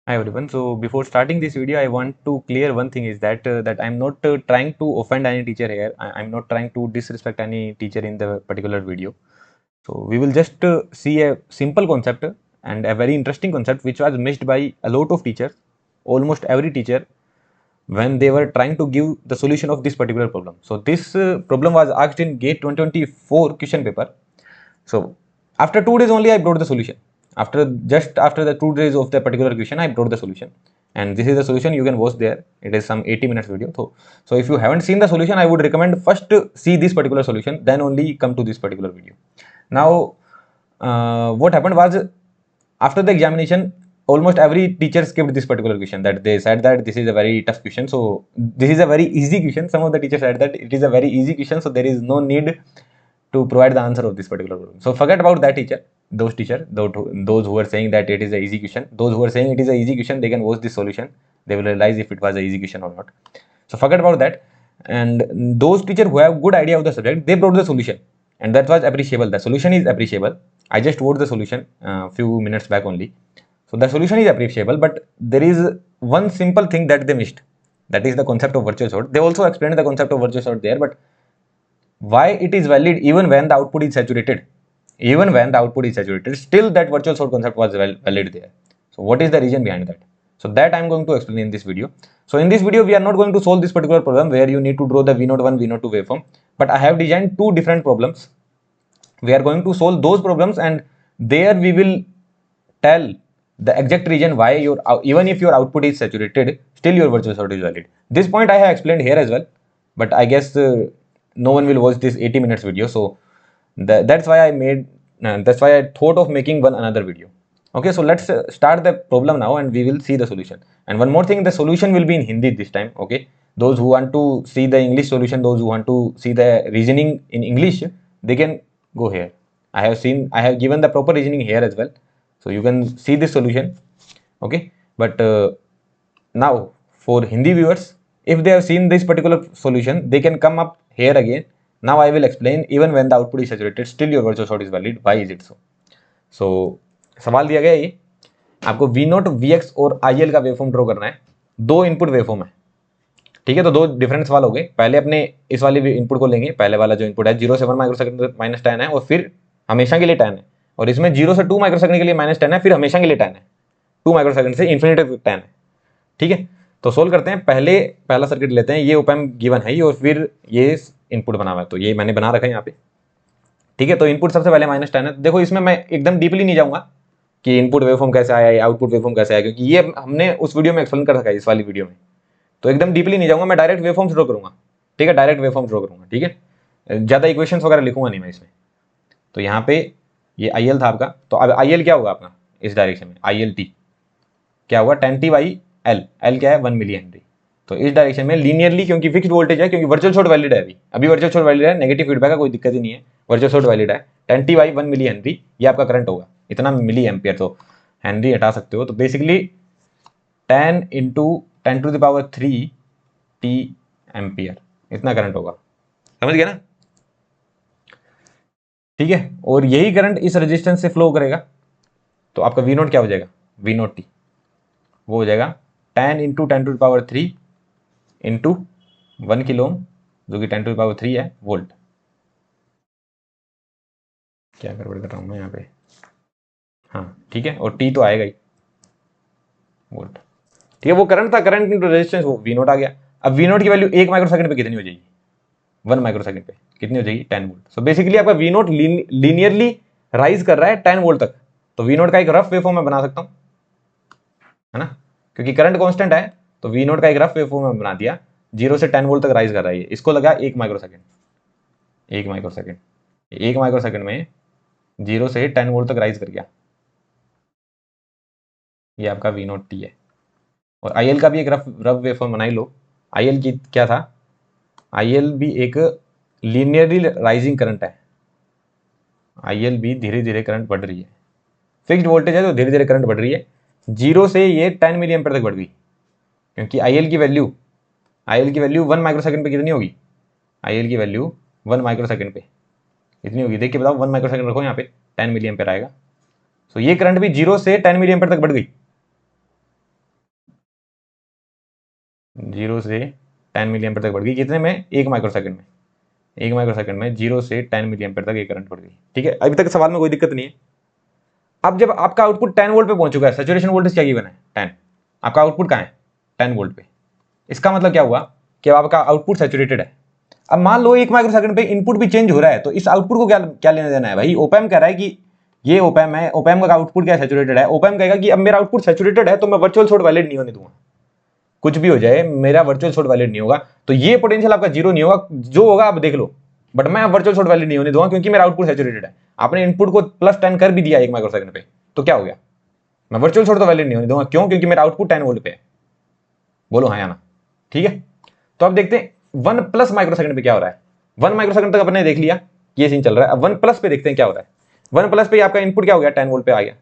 Hi everyone. So before starting this video, I want to clear one thing is that I'm not trying to offend any teacher here. I'm not trying to disrespect any teacher in the particular video. So we will just see a simple concept and a very interesting concept which was missed by a lot of teachers, almost every teacher, when they were trying to give the solution of this particular problem. So this problem was asked in GATE 2024 question paper. So after 2 days only, I brought the solution. After the 2 days of the particular question, I brought the solution, and this is the solution. You can watch there. It is some 80 minutes video. So if you haven't seen the solution, I would recommend first to see this particular solution, then only come to this particular video. Now, what happened was after the examination, almost every teacher skipped this particular question. That they said that this is a very tough question. So this is a very easy question. Some of the teachers said that it is a very easy question. So there is no need to provide the answer of this particular problem. So forget about that teacher, those who are saying that it is a easy question. Those who are saying it is a easy question, they can watch this solution. They will realize if it was a easy question or not. So forget about that. And those teachers who have good idea of the subject, they brought the solution, and that was appreciable. The solution is appreciable. I just wrote the solution few minutes back only. So the solution is appreciable, but there is one simple thing that they missed. That is the concept of virtual sort. They also explained the concept of virtual sort there, but why it is valid even when the output is saturated. Even when the output is saturated, still that virtual sort concept was valid there. So what is the reason behind that? So that I'm going to explain in this video. So in this video, we are not going to solve this particular problem where you need to draw the V01, V02 waveform, but I have designed two different problems. We are going to solve those problems, and there we will tell the exact reason why your even if your output is saturated, still your virtual sort is valid. This point I have explained here as well, but I guess no one will watch this 80 minutes video. So that's why I thought of making one another video. Okay, so let's start the problem now, and we will see the solution. And one more thing, the solution will be in Hindi this time. Okay, those who want to see the English solution, those who want to see the reasoning in English, they can go here. I have given the proper reasoning here as well, so you can see this solution. Okay, but now for Hindi viewers, if they have seen this particular solution, they can come up here again. Now I will explain, even when the output is saturated, still your virtual sort is valid. Why is it so? So सवाल दिया गया है ये, आपको V0, Vx और IL का waveform draw करना है। दो इनपुट वेवफॉर्म है, ठीक है। तो दो डिफरेंट सवाल हो गए। पहले अपने इस वाले इनपुट को लेंगे, पहले वाला जो इनपुट है 0 से 1 माइक्रोसेकंड माइनस 10 है, और फिर हमेशा के लिए 10 है, और इसमें 0 से 2 माइक्रोसेकंड के लिए माइनस 10 है, फिर हमेशा के लिए 10 है, 2 माइक्रोसेकंड से इन्फिनिटी तक 10 है, ठीक है। तो सोल्व करते हैं। पहला सर्किट लेते हैं, ये ओपैम्प गिवन है, और फिर ये इनपुट बना हुआ है, तो ये मैंने बना रखा है यहाँ पे, ठीक है। तो इनपुट सबसे पहले माइनस 10 है। देखो इसमें मैं एकदम डीपली नहीं जाऊंगा कि इनपुट वेवफॉर्म कैसे आया, आउटपुट वेवफॉर्म कैसे आया, क्योंकि ये हमने उस वीडियो में एक्सप्लेन कर रखा है, इस वाली वीडियो में। तो एकदम डीपली नहीं जाऊंगा, मैं डायरेक्ट वेवफॉर्म ड्रॉ करूंगा, ठीक है। डायरेक्ट वेवफॉर्म ड्रॉ करूंगा, ठीक है। ज्यादा इक्वेशंस वगैरह लिखूंगा नहीं मैं इसमें। तो यहाँ पे ये IL था आपका, तो अब IL क्या होगा अपना इस डायरेक्शन में, ILT क्या होगा, 10t/L। L क्या है, 1 मिली हेनरी। तो इस डायरेक्शन में लीनियरली, क्योंकि फिक्स्ड वोल्टेज है, क्योंकि वर्चुअल शॉर्ट वैलिड है, अभी वर्चुअल शॉर्ट वैलिड है, नेगेटिव फीडबैक का कोई दिक्कत ही नहीं है, वर्चुअल शॉर्ट वैलिड है। 10t/1 मिली हेनरी ये आपका करंट होगा, इतना मिली एम्पियर। तो हेनरी हटा सकते हो, तो बेसिकली 10 × 10⁻³ t एम्पियर, इतना करंट होगा, समझ गया ना, ठीक है। और यही करंट इस रेजिस्टेंस से फ्लो करेगा, तो आपका V0 क्या हो जाएगा, V0t वो हो जाएगा 10 × 10⁻³ इंटू 1 किलो ओम, जो कि 10⁻³ है, वोल्ट। क्या गड़बड़ कर रहा हूँ मैं यहाँ पे, हाँ ठीक है। और टी तो आएगा ही, वोल्ट, ठीक है। वो करंट था, करंट इंटू रेजिस्टेंस, वो V0 आ गया। अब V0 की वैल्यू 1 माइक्रोसेकंड पे कितनी हो जाएगी, 1 माइक्रोसेकंड पे कितनी हो जाएगी, 10 वोल्ट। सो बेसिकली आपका V0 लीनियरली राइज कर रहा है 10 वोल्ट तक। तो V0 का एक रफ वेवफॉर्म मैं बना सकता हूँ, है ना, क्योंकि करंट कांस्टेंट है, तो V0 का एक रफ वेवफॉर्म मैं बना दिया। 0 से 10 वोल्ट तक राइज कर रहा है, इसको लगा 1 माइक्रोसेकंड, 1 माइक्रोसेकंड, 1 माइक्रोसेकंड में 0 से 10 वोल्ट तक राइज कर गया, ये आपका V0t है। और IL का भी एक रफ वेवफॉर्म बना ही लो। IL की क्या था, IL भी एक लीनियरली राइजिंग करंट है, IL भी धीरे धीरे करंट बढ़ रही है, फिक्स्ड वोल्टेज है तो धीरे धीरे करंट बढ़ रही है। 0 से ये 10 मिली एम्पियर तक बढ़ गई, क्योंकि IL की वैल्यू 1 माइक्रोसेकंड पे कितनी होगी, IL की वैल्यू 1 माइक्रोसेकंड पे इतनी होगी, देख के बताओ, 1 माइक्रोसेकंड रखो यहाँ पे, 10 मिली एम्पियर आएगा। सो ये करंट भी 0 से 10 मिली एम्पियर तक बढ़ गई, 0 से 10 मिली एम्पेयर तक बढ़ गई, कितने में? 1 माइक्रोसेकंड में। 1 माइक्रोसेकंड में 0 से 10 मिली एम्पेयर तक ये करंट बढ़ गई। ठीक है, अभी तक सवाल में कोई दिक्कत नहीं है। अब जब आपका आउटपुट 10 वोल्ट पे पहुंच चुका है, सैचुरेशन वोल्टेज क्या गिवन है? 10। आपका आउटपुट कहाँ है? 10 वोल्ट पे। इसका मतलब क्या हुआ कि आपका आउटपुट सैचुरेटेड है। अब मान लो 1 माइक्रोसेकंड पे इनपुट भी चेंज हो रहा है, तो इस आउटपुट को क्या क्या लेना देना है भाई? ओपैम कह रहा है कि ये ओपैम है, ओपैम का आउटपुट क्या सैचुरेटेड है। ओपैम कहेगा कि अब मेरा आउटपुट सैचुरेटेड है तो मैं वर्चुअल शॉर्ट वैलिड नहीं होने दूंगा, कुछ भी हो जाए मेरा वर्चुअल शॉर्ट वैलिड नहीं होगा। तो ये पोटेंशियल आपका जीरो नहीं होगा, जो होगा आप देख लो, बट मैं वर्चुअल शॉर्ट वैलिड नहीं होने दूंगा क्योंकि मेरा आउटपुट सैचुरेटेड है। आपने इनपुट को +10 कर भी दिया 1 माइक्रोसेकंड पे, तो क्या हो गया? मैं वर्चुअल शॉर्ट तो वैलिड नहीं होने दूंगा। क्यों? क्योंकि मेरा आउटपुट 10 वोल्ट पे है। बोलो हाँ या ना? ठीक है, तो अब देखते हैं 1+ माइक्रोसेकंड पे क्या हो रहा है। 1 माइक्रोसेकंड तक अपने देख लिया, ये सीन चल रहा है। अब 1+ पे देखते हैं क्या हो रहा है। 1+ पे आपका इनपुट क्या हो गया? 10 वोल्ट पे आ गया।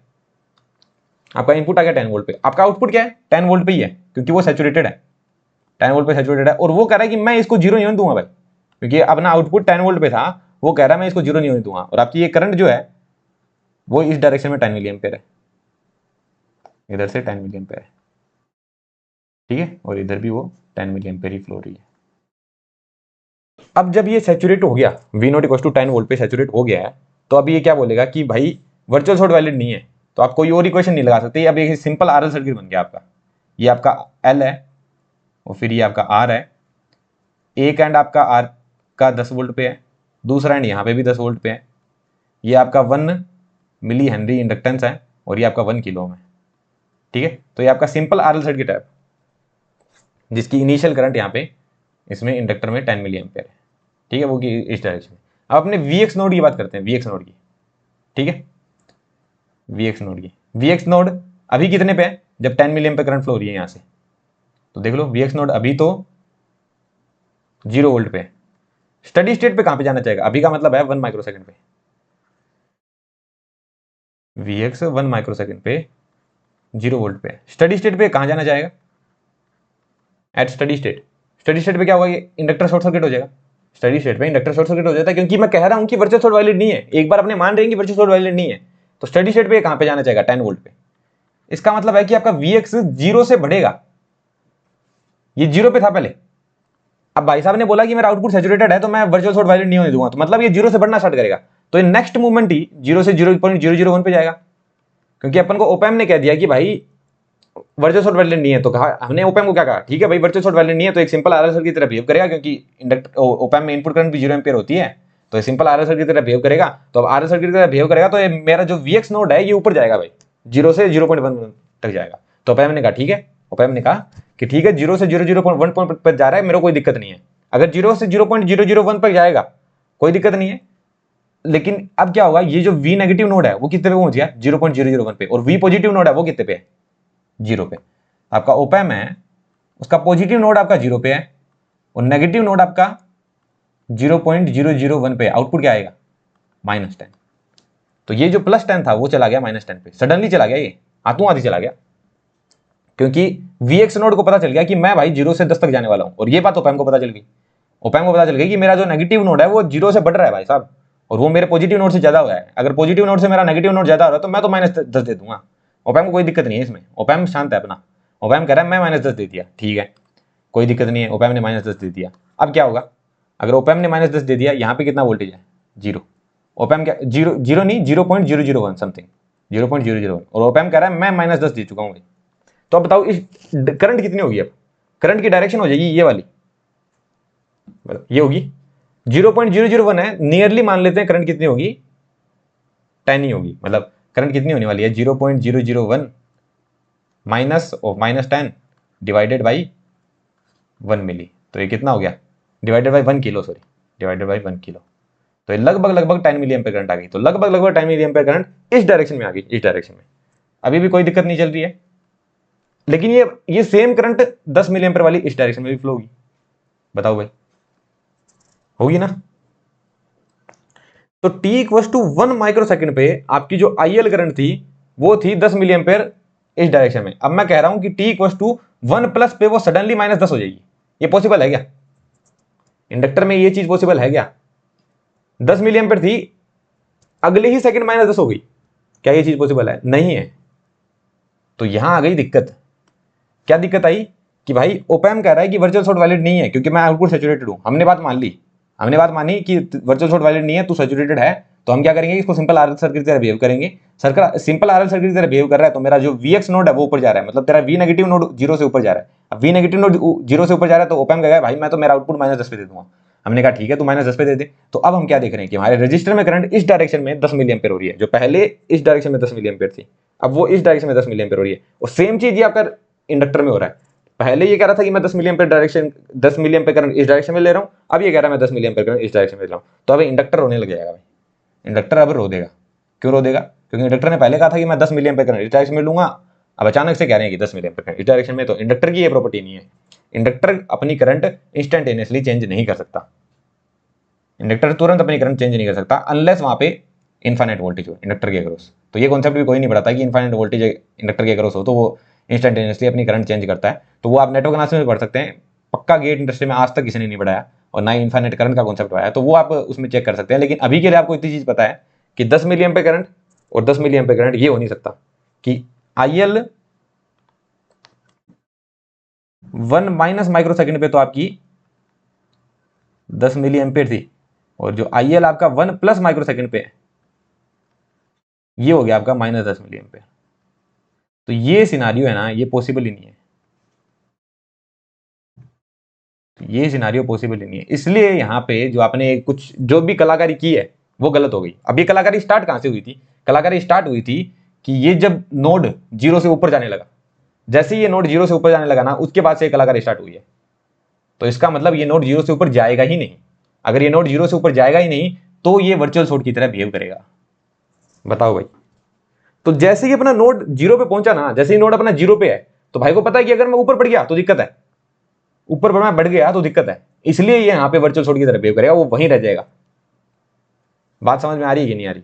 आपका इनपुट आ गया 10 वोल्ट पे। आपका आउटपुट क्या है? 10 वोल्ट पे ही है, क्योंकि वो सैचुरेटेड है, 10 वोल्ट पे सैचुरेटेड है। और वो कह रहा है कि मैं इसको जीरो नहीं होने दूंगा भाई, क्योंकि अपना आउटपुट 10 वोल्ट पे था। वो कह रहा है मैं इसको जीरो नहीं होने दूंगा। और आपकी ये करंट जो है वो इस डायरेक्शन में 10 मिली एम्पेयर है, इधर से 10 मिली एम्पेयर है। ठीक है, और इधर भी वो 10 मिली एम्पेयर ही फ्लो रही है। अब जब ये सैचुरेट हो गया, V naught equal to 10 volt पे सैचुरेट हो गया है, तो अब ये क्या बोलेगा कि भाई वर्चुअल शॉर्ट वैलिड नहीं है, तो आप कोई और इक्वेशन नहीं लगा सकते। अब ये सिंपल आरएल सर्किट बन गया आपका। ये आपका एल है और फिर ये आपका आर है। एक एंड आपका आर का 10 वोल्ट पे है, दूसरा एंड यहाँ पे भी 10 वोल्ट पे है। ये आपका 1 मिली हेनरी इंडक्टेंस है और ये आपका 1 किलो ओम है। ठीक है, तो ये आपका सिंपल आरएल सर्किट है जिसकी इनिशियल करंट यहाँ पे इसमें इंडक्टर में 10 मिली एम्पेयर है। ठीक है, वो कि इस डायरेक्शन में। अब अपने वीएक्स नोड की बात करते हैं, वीएक्स नोड की। ठीक है, वीएक्स नोड की, वीएक्स नोड अभी कितने पे है जब 10 मिली एम्पेयर करंट फ्लो हो रही है यहाँ से? तो देख लो, वीएक्स नोड अभी तो 0 वोल्ट पे है। स्टडी स्टेट पे कहां पे जाना चाहेगा? अभी का मतलब है 1 माइक्रोसेकंड पे। वीएक्स 1 माइक्रोसेकंड पे 0 वोल्ट पे। स्टडी स्टेट पे कहां जाना चाहेगा? At steady state. Steady state पे क्या होगा? इंडक्टर शॉर्ट सर्किट हो जाएगा। स्टडी स्टेट पे इंडक्टर शॉर्ट सर्किट हो जाता है, क्योंकि मैं कह रहा हूं कि वर्चुअल शॉर्ट वैलिड नहीं है। एक बार अपने मान रहे हैं कि वर्चुअल शॉर्ट वैलिड नहीं है, तो स्टडी स्टेट पे कहां पे जाना चाहेगा? 10 वोल्ट पे। इसका मतलब है कि आपका वीएक्स 0 से बढ़ेगा। ये 0 पे था पहले। अब भाई साहब ने बोला कि मेरा आउटपुट सैचुरेटेड है तो मैं वर्चुअल शॉर्ट वैलिड नहीं होने दूंगा, तो मतलब ये 0 से बढ़ना स्टार्ट करेगा। तो ये नेक्स्ट मूवमेंट ही 0 से 0.001 पे जाएगा, क्योंकि अपन को ओपैम ने कह दिया कि भाई वर्चुअल शॉर्ट वैलिड नहीं है। तो कहा हमने ओपैम को क्या कहा? ठीक है भाई, वर्चुअल शॉर्ट वैलिड नहीं है तो एक सिंपल आरएल सर्किट की तरह बिहेव करेगा, क्योंकि इंडक्टर ओपैम में इनपुट करंट भी 0 एम्पियर होती है, तो ये सिंपल आरएल सर्किट की तरह बिहेव करेगा। तो अब आरएल सर्किट की तरह बिहेव करेगा तो ये मेरा जो वीएक्स नोड है ये ऊपर जाएगा भाई, 0 से 0.1 तक जाएगा। तो ओपैम ने कहा ठीक है, ओपैम ने कहा कि ठीक है 0 से 0.1 पर जा रहा है, मेरे को कोई दिक्कत नहीं है। अगर 0 से 0.001 पर जाएगा कोई दिक्कत नहीं है। लेकिन अब क्या होगा? ये जो वी नेगेटिव नोड है वो कितने पे पहुंच गया? 0.001 पे। और वी पॉजिटिव नोड है वो कितने पे है? 0 पे। आपका ओपैम है उसका पॉजिटिव नोड आपका 0 पे है और नेगेटिव नोड आपका 0.001 पे। आउटपुट क्या आएगा? -10। तो ये जो +10 था वो चला गया -10 पे। सडनली चला गया, ये हाथों हाथी चला गया, क्योंकि वीएक्स नोड को पता चल गया कि मैं भाई 0 से 10 तक जाने वाला हूं। और ये बात ओपैम को पता चल गई। ओपैम को पता चल गई कि मेरा जो नेगेटिव नोड है वो 0 से बढ़ रहा है भाई साहब, और वो मेरे पॉजिटिव नोड से ज्यादा हुआ है। अगर पॉजिटिव नोड से मेरा नेगेटिव नोड ज्यादा हो रहा है तो मैं तो -10 दे दूंगा। ओपैम को कोई दिक्कत नहीं है इसमें, ओपैम शांत है अपना। ओपैम कह रहा है मैं -10 दे दिया, ठीक है कोई दिक्कत नहीं है। ओपैम ने -10 दे दिया। अब क्या होगा? अगर ओपैम ने -10 दे दिया, यहाँ पे कितना वोल्टेज है? 0। ओपैम क्या 0 नहीं 0.001 समथिंग, 0.001। और ओपैम कह रहा है मैं -10 दे चुका हूँ भाई। तो अब बताओ इस करंट कितनी होगी? अब करंट की डायरेक्शन हो जाएगी ये वाली, ये होगी 0.001 है, नियरली मान लेते हैं करंट कितनी होगी? 10 ही होगी। मतलब करंट कितनी होने वाली है? 0.001 -10 डिवाइडेड बाई 1 मिली। तो ये कितना हो गया? Divided by 1 kilo, sorry divided by 1 kilo. तो ये लगभग 10 मिली एम्पेयर करंट आ गई। तो लगभग 10 मिली एम्पेयर करंट इस डायरेक्शन में आ गई, इस डायरेक्शन में। अभी भी कोई दिक्कत नहीं चल रही है, लेकिन ये सेम करंट 10 मिली एम्पेयर वाली इस डायरेक्शन में भी फ्लो होगी। बताओ भाई, होगी ना? तो t इक्वल टू 1 माइक्रोसेकंड पे आपकी जो IL करंट थी वो थी 10 मिली एम्पेयर इस डायरेक्शन में। अब मैं कह रहा हूं कि t इक्वल टू 1+ पे वो सडनली -10 हो जाएगी। ये पॉसिबल है क्या? इंडक्टर में ये चीज पॉसिबल है क्या? 10 मिली एम्पेयर थी, अगले ही सेकंड -10 हो गई। क्या ये चीज पॉसिबल है? नहीं है। तो यहां आ गई दिक्कत। क्या दिक्कत आई? कि भाई ओपैम कह रहा है कि वर्चुअल शॉर्ट वैलिड नहीं है क्योंकि मैं आउटपुट सैचुरेटेड हूं। हमने बात मान ली, हमने बात मानी कि वर्चुअल शॉर्ट वैलिड नहीं है, तू सैचुरेटेड है, तो हम क्या करेंगे, इसको सिंपल आरएल सर्किट की तरह बिहेव करेंगे। सर्किट सिंपल आरएल सर्किट की तरह बिहेव कर रहा है तो मेरा जो वीएक्स नोड है वो ऊपर जा रहा है, मतलब तेरा वी नेगेटिव नोड 0 से ऊपर जा रहा है। अब वी नेगेटिव नोड 0 से ऊपर जा रहा है तो ओपैम कहेगा भाई मैं तो मेरा आउटपुट -10 पे दे दूंगा। हमने कहा ठीक है, तू -10 पे दे दे। तो अब हम क्या देख रहे हैं कि हमारे रजिस्टर में करंट इस डायरेक्शन में 10 मिली एम्पेयर हो रही है, जो पहले इस डायरेक्शन में 10 मिली एम्पेयर थी, अब वो इस डायरेक्शन में 10 मिली एम्पेयर हो रही है। और सेम चीज ये आपका इंडक्टर में हो रहा है। पहले ये कह रहा था कि मैं 10 मिली एम्पेयर करंट इस डायरेक्शन में ले रहा हूं, अब ये कह रहा है मैं 10 मिली एम्पेयर करंट इस डायरेक्शन में ले रहा हूं। तो अब इंडक्टर रोने लग जाएगा भाई, इंडक्टर अब रो देगा। क्यों रो देगा? क्योंकि इंडक्टर ने पहले कहा था कि मैं 10 मिली एम्पेयर करंट इस डायरेक्शन में लूंगा, अब अचानक से कह रहे हैं कि 10 मिली एम्पेयर करंट इस डायरेक्शन में। तो इंडक्टर की ये प्रॉपर्टी नहीं है, इंडक्टर अपनी करंट इंस्टेंटेनियसली चेंज नहीं कर सकता, इंडक्टर तुरंत अपनी करंट चेंज नहीं कर सकता अनलेस वहां पे इनफाइनाइट वोल्टेज हो इंडक्टर के अक्रॉस। तो ये कॉन्सेप्ट भी कोई नहीं पढ़ाता कि इनफाइनाइट वोल्टेज इंडक्टर के अक्रॉस हो तो वो इंस्टेंटेनियसली अपनी करंट चेंज करता है। तो वो आप नेटवर्क एनालिसिस में पढ़ सकते हैं, पक्का गेट इंडस्ट्री में आज तक किसी ने नहीं पढ़ाया और ना ही इनफाइनाइट करंट का कॉन्सेप्ट पढ़ाया, तो वो आप उसमें चेक कर सकते हैं। लेकिन अभी के लिए आपको इतनी चीज पता है कि 10 मिली एम्पेयर करंट और 10 मिली एम्पेयर करंट ये हो नहीं सकता कि IL 1 माइनस माइक्रो सेकंड पे तो आपकी 10 मिली एम्पेयर थी और जो IL आपका 1 प्लस माइक्रो सेकंड पे है ये हो गया आपका -10 मिली एम्पेयर। तो ये सिनारियो है ना, ये पॉसिबल ही नहीं है, ये सिनारियो पॉसिबल ही नहीं है। इसलिए यहाँ पे जो आपने कुछ जो भी कलाकारी की है वो गलत हो गई। अब ये कलाकारी स्टार्ट कहां से हुई थी? कलाकारी स्टार्ट हुई थी कि ये जब नोड 0 से ऊपर जाने लगा, जैसे ये नोड 0 से ऊपर जाने लगा ना उसके बाद से कलाकारी स्टार्ट हुई है। तो इसका मतलब ये नोड 0 से ऊपर जाएगा ही नहीं। अगर ये नोड 0 से ऊपर जाएगा ही नहीं तो ये वर्चुअल शॉर्ट की तरह बिहेव करेगा। बताओ भाई। तो जैसे ही अपना नोड 0 पे पहुंचा ना, जैसे ही नोड अपना 0 पे है तो भाई को पता है कि अगर मैं ऊपर बढ़ गया तो दिक्कत है, ऊपर मैं बढ़ गया तो दिक्कत है, इसलिए ये यहां पे वर्चुअल शॉर्ट की तरह बिहेव करेगा, वो वहीं रह जाएगा। बात समझ में आ रही है कि नहीं आ रही?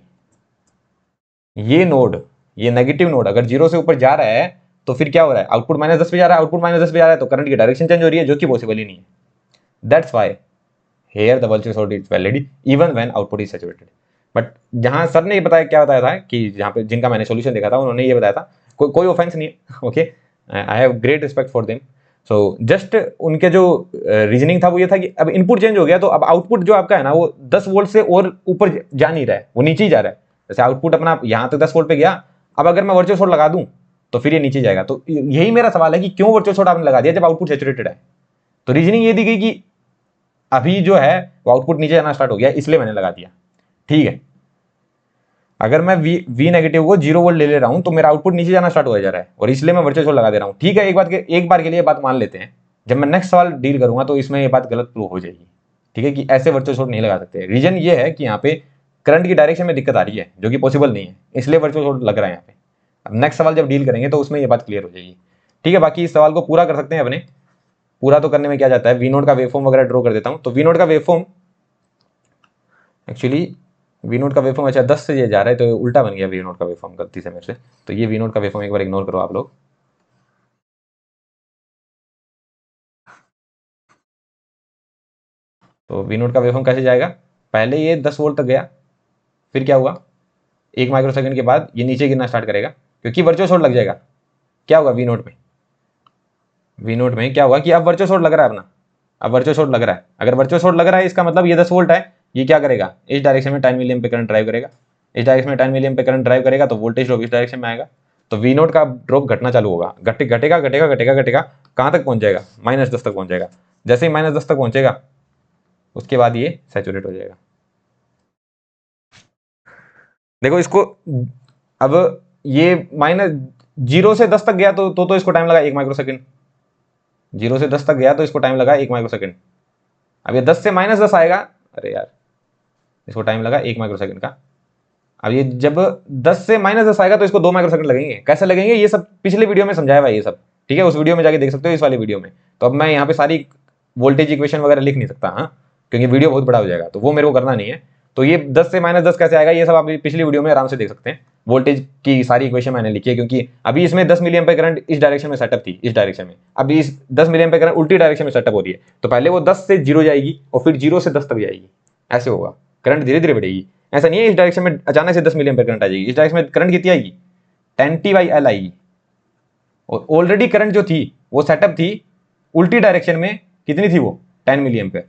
ये नोड, ये नेगेटिव नोड अगर 0 से ऊपर जा रहा है तो फिर क्या हो रहा है? आउटपुट -10 पे जा रहा है, आउटपुट -10 पे जा रहा है तो करंट की डायरेक्शन चेंज हो रही है, जो कि पॉसिबल ही नहीं है। That's why here the virtual short is valid even when output is saturated. But जहां सर ने ये बताया, क्या बताया था कि जहां पे जिनका मैंने सॉल्यूशन देखा था उन्होंने ये बताया था, कोई ऑफेंस नहीं है, okay, I have great respect for them. So just उनके जो रीजनिंग था वो ये था कि अब इनपुट चेंज हो गया तो अब आउटपुट जो आपका है ना वो 10 वोल्ट से और ऊपर जा नहीं रहा है, वो नीचे ही जा रहा है। जैसे आउटपुट अपना यहां तक 10 वोल्ट पे गया, अब अगर मैं वर्चुअल शॉर्ट लगा दूं तो फिर ये नीचे जाएगा। तो यही मेरा सवाल है कि क्यों वर्चुअल शॉर्ट आपने लगा दिया जब आउटपुट सैचुरेटेड है? तो रीजनिंग ये दी गई कि अभी जो है वो आउटपुट नीचे जाना स्टार्ट हो गया इसलिए मैंने लगा दिया। ठीक है, अगर मैं वी नेगेटिव को 0 वोल्ट ले रहा हूं तो मेरा आउटपुट नीचे जाना स्टार्ट हो जा रहा है और इसलिए मैं वर्चुअल शॉर्ट लगा दे रहा हूं। ठीक है, एक बार के लिए बात मान लेते हैं, जब मैं नेक्स्ट सवाल डील करूंगा तो इसमें ये बात गलत प्रूव हो जाएगी। ठीक है, कि ऐसे वर्चुअल शॉर्ट नहीं लगा सकते। रीजन ये है कि यहाँ पे करंट की डायरेक्शन में दिक्कत आ रही है जो कि पॉसिबल नहीं है, इसलिए वर्चुअल शॉर्ट लग रहा है यहाँ पे। अब नेक्स्ट सवाल जब डील करेंगे तो उसमें ये बात क्लियर हो जाएगी। ठीक है, बाकी इस सवाल को पूरा कर सकते हैं अपने। पूरा तो करने में क्या जाता है, वी नोट का वेवफॉर्म वगैरह ड्रॉ कर देता हूं। तो वी नोट का वेवफॉर्म एक्चुअली वी नोट का वेवफॉर्म अच्छा 10 से ये जा रहा है तो उल्टा बन गया वी नोट का वेवफॉर्म गलती से मेरे से। तो ये वी नोट का वेवफॉर्म एक बार इग्नोर करो आप लोग। तो वी नोट का वेवफॉर्म कैसे जाएगा? पहले ये 10 वोल्ट तक गया, फिर क्या हुआ, 1 माइक्रो सेकंड के बाद ये नीचे गिरना स्टार्ट करेगा क्योंकि वर्चुअल शॉर्ट लग जाएगा। क्या होगा वी नोट में? वी नोट में क्या होगा कि अब वर्चुअल शॉर्ट लग रहा है अपना, अब वर्चुअल शॉर्ट लग रहा है। अगर वर्चुअल शॉर्ट लग रहा है इसका मतलब ये 10 वोल्ट है, ये क्या करेगा, इस डायरेक्शन में 10 मिली एम्पीयर करंट ड्राइव करेगा, इस डायरेक्शन में 10 मिली एम्पीयर करंट ड्राइव करेगा तो वोल्टेज ड्रॉप इस डायरेक्शन में आएगा। तो वी नोट का ड्रॉप घटना चालू होगा, घटेगा घटेगा घटेगा घटेगा, कहां तक पहुंच जाएगा, -10 तक पहुंच जाएगा। जैसे ही -10 तक पहुंचेगा उसके बाद ये सैचुरेट हो जाएगा। देखो इसको, अब ये -0 से 10 तक गया तो इसको टाइम लगा 1 माइक्रो सेकंड, 0 से 10 तक गया तो इसको टाइम लगा 1 माइक्रो सेकंड। अब ये 10 से -10 आएगा, अरे यार इसको टाइम लगा 1 माइक्रो सेकंड का। अब ये जब 10 से -10 आएगा तो इसको 2 माइक्रो सेकंड लगेंगे। कैसे लगेंगे ये सब पिछले वीडियो में समझाया हुआ है ये सब, ठीक है, उस वीडियो में जाके देख सकते हो, इस वाली वीडियो में। तो अब मैं यहाँ पे सारी वोल्टेज इक्वेशन वगैरह लिख नहीं सकता, हाँ, क्योंकि वीडियो बहुत बड़ा हो जाएगा, तो वो मेरे को करना नहीं है। तो ये 10 से -10 कैसे आएगा ये सब आप पिछली वीडियो में आराम से देख सकते हैं। वोल्टेज की सारी इक्वेशन मैंने लिखी है क्योंकि अभी इसमें 10 मिली एम्पीयर करंट इस डायरेक्शन में सेटअप थी, इस डायरेक्शन में, अभी इस 10 मिली एम्पीयर करंट उल्टी डायरेक्शन में सेटअप हो रही है। तो पहले वो 10 से 0 जाएगी और फिर 0 से 10 तक जाएगी, ऐसे होगा, करंट धीरे धीरे बढ़ेगी। ऐसा नहीं है इस डायरेक्शन में अचानक से 10 मिली एम्पीयर करंट आ जाएगी। इस डायरेक्शन में करंट कितनी आएगी, 10t/L आएगी। और ऑलरेडी करंट जो थी वो सेटअप थी उल्टी डायरेक्शन में कितनी थी वो 10 मिली एम्पेयर,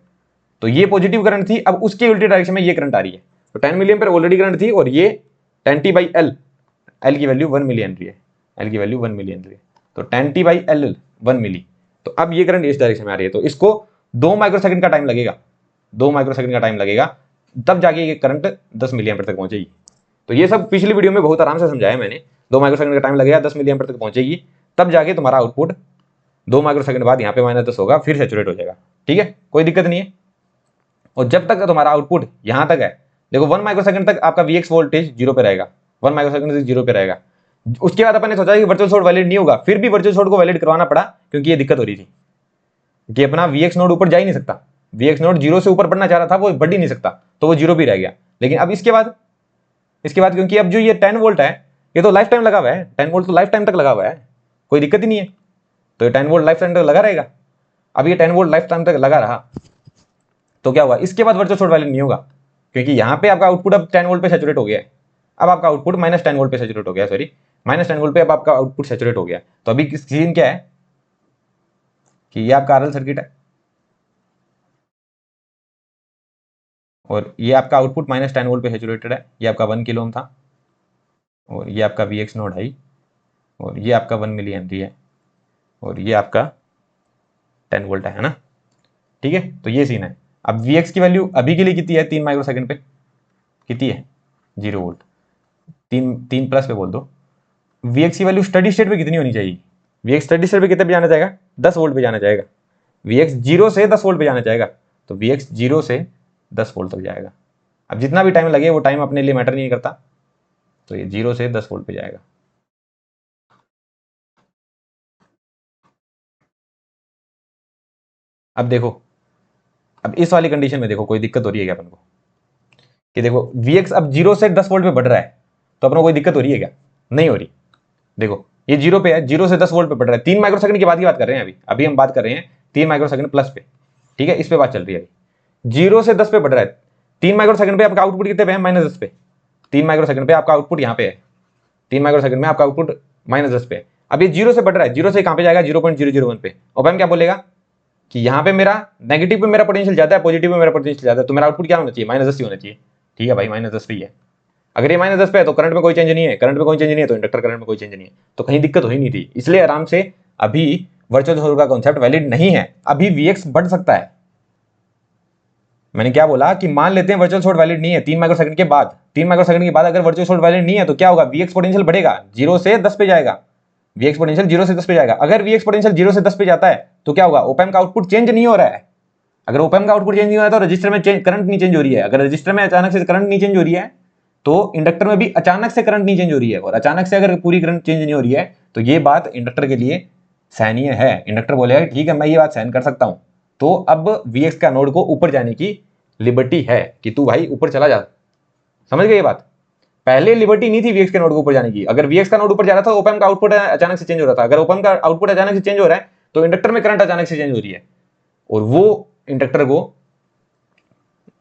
तो ये पॉजिटिव करंट थी, अब उसके उल्टी डायरेक्शन में ये करंट आ रही है, तो 10 मिली एम्पेयर ऑलरेडी करंट थी और ये 10t/L, एल की वैल्यू 1 मिली हेनरी है, एल की वैल्यू 1 मिली हेनरी है, तो 10t/L 1 मिली, तो अब ये करंट इस डायरेक्शन में आ रही है, तो इसको 2 माइक्रोसेकंड का टाइम लगेगा, 2 माइक्रोसेकंड का टाइम लगेगा, तब जाके ये करंट 10 मिली एम्पेयर तक पहुंचेगी। तो ये सब पिछली वीडियो में बहुत आराम से समझाया मैंने, 2 माइक्रोसेकंड का टाइम लगेगा, 10 मिली एम्पेयर तक पहुंचेगी, तब जाके तुम्हारा आउटपुट 2 माइक्रोसेकंड बाद यहाँ पे -10 होगा, फिर सैचुरेट हो जाएगा। ठीक है, कोई दिक्कत नहीं है। और जब तक तुम्हारा आउटपुट यहां तक है, देखो 1 माइक्रोसेकंड तक आपका Vx वोल्टेज 0 पे रहेगा, 1 माइक्रोसेकंड से 0 पे रहेगा। उसके बाद अपन ने सोचा कि वर्चुअल शॉर्ट वैलिड नहीं होगा, फिर भी वर्चुअल शॉर्ट को वैलिड करवाना पड़ा, क्योंकि ये दिक्कत हो रही थी कि अपना Vx नोड ऊपर जा ही नहीं सकता, Vx नोड 0 से ऊपर बढ़ना चाह रहा था, वो बढ़ ही नहीं सकता, तो वो 0 भी रह गया। लेकिन अब इसके बाद क्योंकि अब जो ये 10 वोल्ट है, ये तो लाइफ टाइम लगा हुआ है, 10 वोल्ट तो लाइफ टाइम तक लगा हुआ है, कोई दिक्कत ही नहीं है, तो ये 10 वोल्ट लाइफ टाइम तक लगा रहेगा। अब ये 10 वोल्ट लाइफ टाइम तक लगा रहा, तो क्या हुआ, इसके बाद वर्चुअल शॉर्ट वैलिड नहीं होगा, क्योंकि यहां पे आपका आउटपुट अब 10 वोल्ट पे सैचुरेट हो गया है, अब आपका आउटपुट -10 वोल्ट पे सैचुरेट हो गया, सॉरी -10 वोल्ट पे अब आपका आउटपुट सैचुरेट हो गया। तो अभी सीन क्या है कि ये आपका आरएल सर्किट है, और ये आपका आउटपुट -10 वोल्ट पे सैचुरेटेड है, ये आपका 1 किलो ओम था, और ये आपका Vx नोड है, और ये आपका 1 मिली हेनरी है, और ये आपका 10 वोल्ट है ना। ठीक है, तो ये सीन है। अब Vx की वैल्यू अभी के लिए कितनी है, 3 माइक्रोसेकंड पे कितनी है, 0 वोल्ट, 3 प्लस पे बोल दो। Vx की वैल्यू स्टडी स्टेट पे कितनी होनी चाहिए, Vx स्टडी स्टेट पे कितने पे जाना चाहेगा, 10 वोल्ट पे जाना चाहेगा, Vx 0 से 10 वोल्ट पे जाना चाहेगा, तो Vx 0 से 10 वोल्ट तक जाएगा। अब जितना भी टाइम लगे वो टाइम अपने लिए मैटर नहीं करता, तो ये 0 से 10 वोल्ट पे जाएगा। अब देखो, अब इस वाली कंडीशन में देखो कोई दिक्कत हो रही है क्या अपन को, कि देखो Vx अब 0 से 10 वोल्ट पे बढ़ रहा है, तो अपन को कोई दिक्कत हो रही है क्या, नहीं हो रही। देखो ये 0 पे है, 0 से 10 वोल्ट पे बढ़ रहा है, 3 माइक्रोसेकंड की बात कर रहे हैं, अभी अभी हम बात कर रहे हैं 3 माइक्रोसेकंड प्लस पे। ठीक है, इस पे बात चल रही है अभी, 0 से 10 पे बढ़ रहा है, 3 माइक्रोसेकंड पे आपका आउटपुट कितने पे है, -10 पे, 3 माइक्रोसेकंड पे आपका आउटपुट यहाँ पे है, 3 माइक्रोसेकंड में आपका आउटपुट -10 पे। अब ये 0 से बढ़ रहा है, 0 से कहां पे जाएगा, 0.001 पे। ओप एम्प क्या बोलेगा कि यहाँ पे मेरा नेगेटिव पे मेरा पोटेंशियल ज्यादा है, पॉजिटिव पे मेरा पोटेंशियल ज्यादा है, तो मेरा आउटपुट क्या होना चाहिए, -10 ही होना चाहिए। ठीक है भाई, -10 पे ही है। अगर ये -10 पे है तो करंट में कोई चेंज नहीं है, करंट में कोई चेंज नहीं है, तो इंडक्टर करंट में कोई चेंज नहीं है, तो कहीं दिक्कत हो ही नहीं थी, इसलिए आराम से अभी वर्चुअल शॉर्ट का कॉन्सेप्ट वैलिड नहीं है, अभी Vx बढ़ सकता है। मैंने क्या बोला कि मान लेते हैं वर्चुअल शॉर्ट वैलिड नहीं है, 3 माइक्रोसेकंड के बाद, 3 माइक्रोसेकंड के बाद अगर वर्चुअल शॉर्ट वैलिड नहीं है तो क्या होगा, Vx पोटेंशियल बढ़ेगा, 0 से 10 पे जाएगा, Vx पोटेंशियल 0 से 10 पे जाएगा। अगर Vx पोटेंशियल 0 से 10 पे जाता है तो क्या होगा, ओप एम्प का आउटपुट चेंज नहीं हो रहा है। अगर ओप एम्प का आउटपुट चेंज नहीं हो रहा है तो रजिस्टर में करंट नहीं चेंज हो रही है, अगर रजिस्टर में अचानक से करंट नहीं चेंज हो रही है तो इंडक्टर में भी अचानक से करंट नहीं चेंज हो रही है, और अचानक से अगर पूरी करंट चेंज नहीं हो रही है तो ये बात इंडक्टर के लिए सहनीय है। इंडक्टर बोलेगा ठीक है मैं ये बात सहन कर सकता हूं, तो अब Vx का नोड को ऊपर जाने की लिबर्टी है कि तू भाई ऊपर चला जा। समझ गए ये बात, पहले लिबर्टी नहीं थी Vx के नोड को ऊपर जाने की। अगर Vx का नोड ऊपर जा रहा था ओप एम्प का आउटपुट अचानक से चेंज हो रहा था, अगर ओप एम्प का आउटपुट अचानक से चेंज हो रहा है तो इंडक्टर में करंट अचानक से चेंज हो रही है, और वो इंडक्टर को